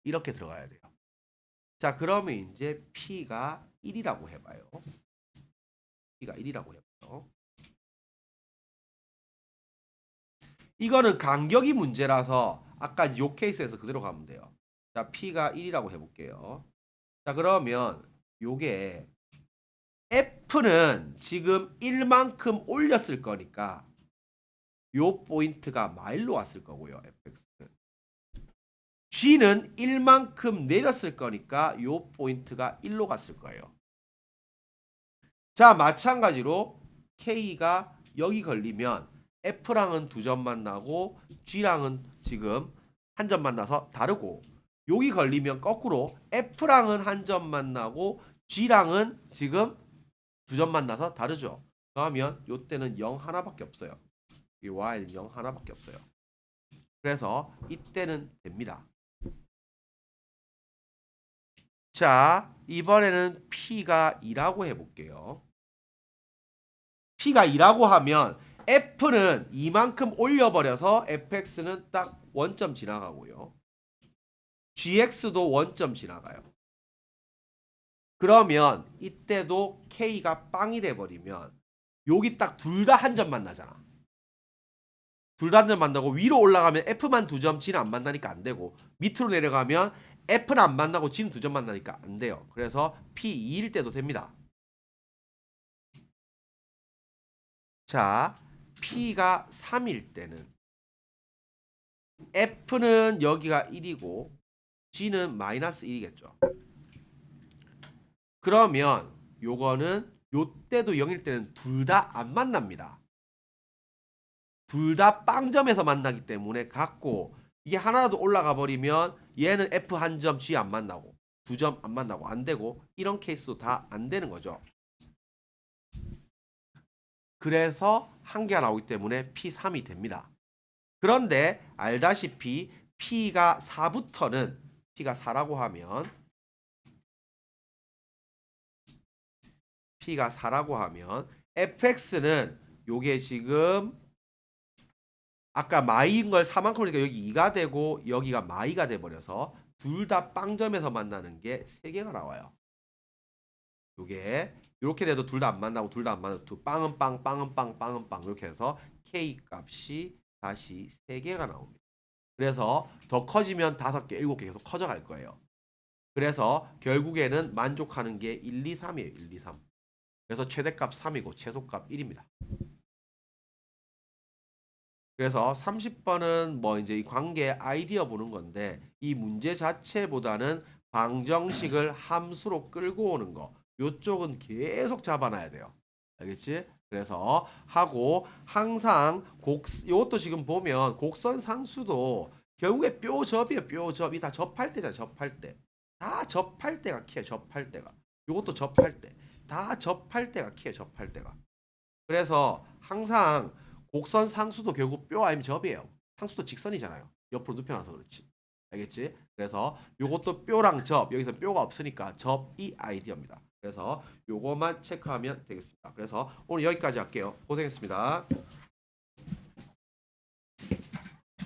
이렇게 들어가야 돼요. 자, 그러면 이제 P가 1이라고 해봐요. P가 1이라고 해봐요. 이거는 간격이 문제라서 아까 요 케이스에서 그대로 가면 돼요. 자, P가 1이라고 해볼게요. 자, 그러면 요게 F는 지금 1만큼 올렸을 거니까 요 포인트가 마일로 왔을 거고요. fx는. G는 1만큼 내렸을 거니까 요 포인트가 1로 갔을 거예요. 자, 마찬가지로 K가 여기 걸리면 F랑은 2점 만나고 G랑은 지금 1점 만나서 다르고 여기 걸리면 거꾸로 F랑은 1점 만나고 G랑은 지금 2점 만나서 다르죠. 그러면 요때는 0 하나밖에 없어요. 이 Y는 0 하나밖에 없어요. 그래서 이때는 됩니다. 자, 이번에는 P가 2라고 해볼게요. P가 2라고 하면 F는 이만큼 올려버려서 fx는 딱 원점 지나가고요. gx도 원점 지나가요. 그러면 이때도 k가 빵이 돼버리면 여기 딱 둘 다 한 점 만나잖아. 둘 다 한 점 만나고 위로 올라가면 f만 2점, g는 안 만나니까 안 되고 밑으로 내려가면 F는 안 만나고 G는 2점 만나니까 안 돼요. 그래서 P2일 때도 됩니다. 자, P가 3일 때는 F는 여기가 1이고 G는 마이너스 1이겠죠. 그러면 요거는 요때도 0일 때는 둘 다 안 만납니다. 둘 다 빵점에서 만나기 때문에 같고, 이게 하나라도 올라가 버리면 얘는 F 한 점, G 안 만나고 2점 안 만나고 안 되고, 이런 케이스도 다 안 되는 거죠. 그래서 한 개가 나오기 때문에 P3이 됩니다. 그런데 알다시피 P가 4부터는 P가 4라고 하면 fx는 요게 지금 아까 마이인 걸 4만큼이니까 여기 2가 되고 여기가 마이가 돼 버려서 둘 다 빵점에서 만나는 게 3개가 나와요. 요게 이렇게 돼도 둘 다 안 만나고 둘 다 안 만나고 빵은 빵 빵은 빵 빵은 빵 이렇게 해서 k 값이 다시 3개가 나옵니다. 그래서 더 커지면 5개, 7개 계속 커져갈 거예요. 그래서 결국에는 만족하는 게 1, 2, 3이에요. 1, 2, 3. 그래서 최대값 3이고 최소값 1입니다. 그래서 30번은 뭐 이제 이 관계 아이디어 보는 건데, 이 문제 자체보다는 방정식을 함수로 끌고 오는 거, 요쪽은 계속 잡아놔야 돼요. 알겠지? 그래서 하고 항상 요것도 지금 보면 곡선 상수도 결국에 뼈접이에요. 뼈접이 다 접할 때잖아. 접할 때. 다 접할 때가 키야. 접할 때가. 요것도 접할 때. 다 접할 때가 키야. 접할 때가. 그래서 항상 곡선 상수도 결국 뼈 아니면 접이에요. 상수도 직선이잖아요. 옆으로 눕혀놔서 그렇지. 알겠지? 그래서 요것도 뼈랑 접, 여기서 뼈가 없으니까 접이 아이디어입니다. 그래서 요것만 체크하면 되겠습니다. 그래서 오늘 여기까지 할게요. 고생했습니다.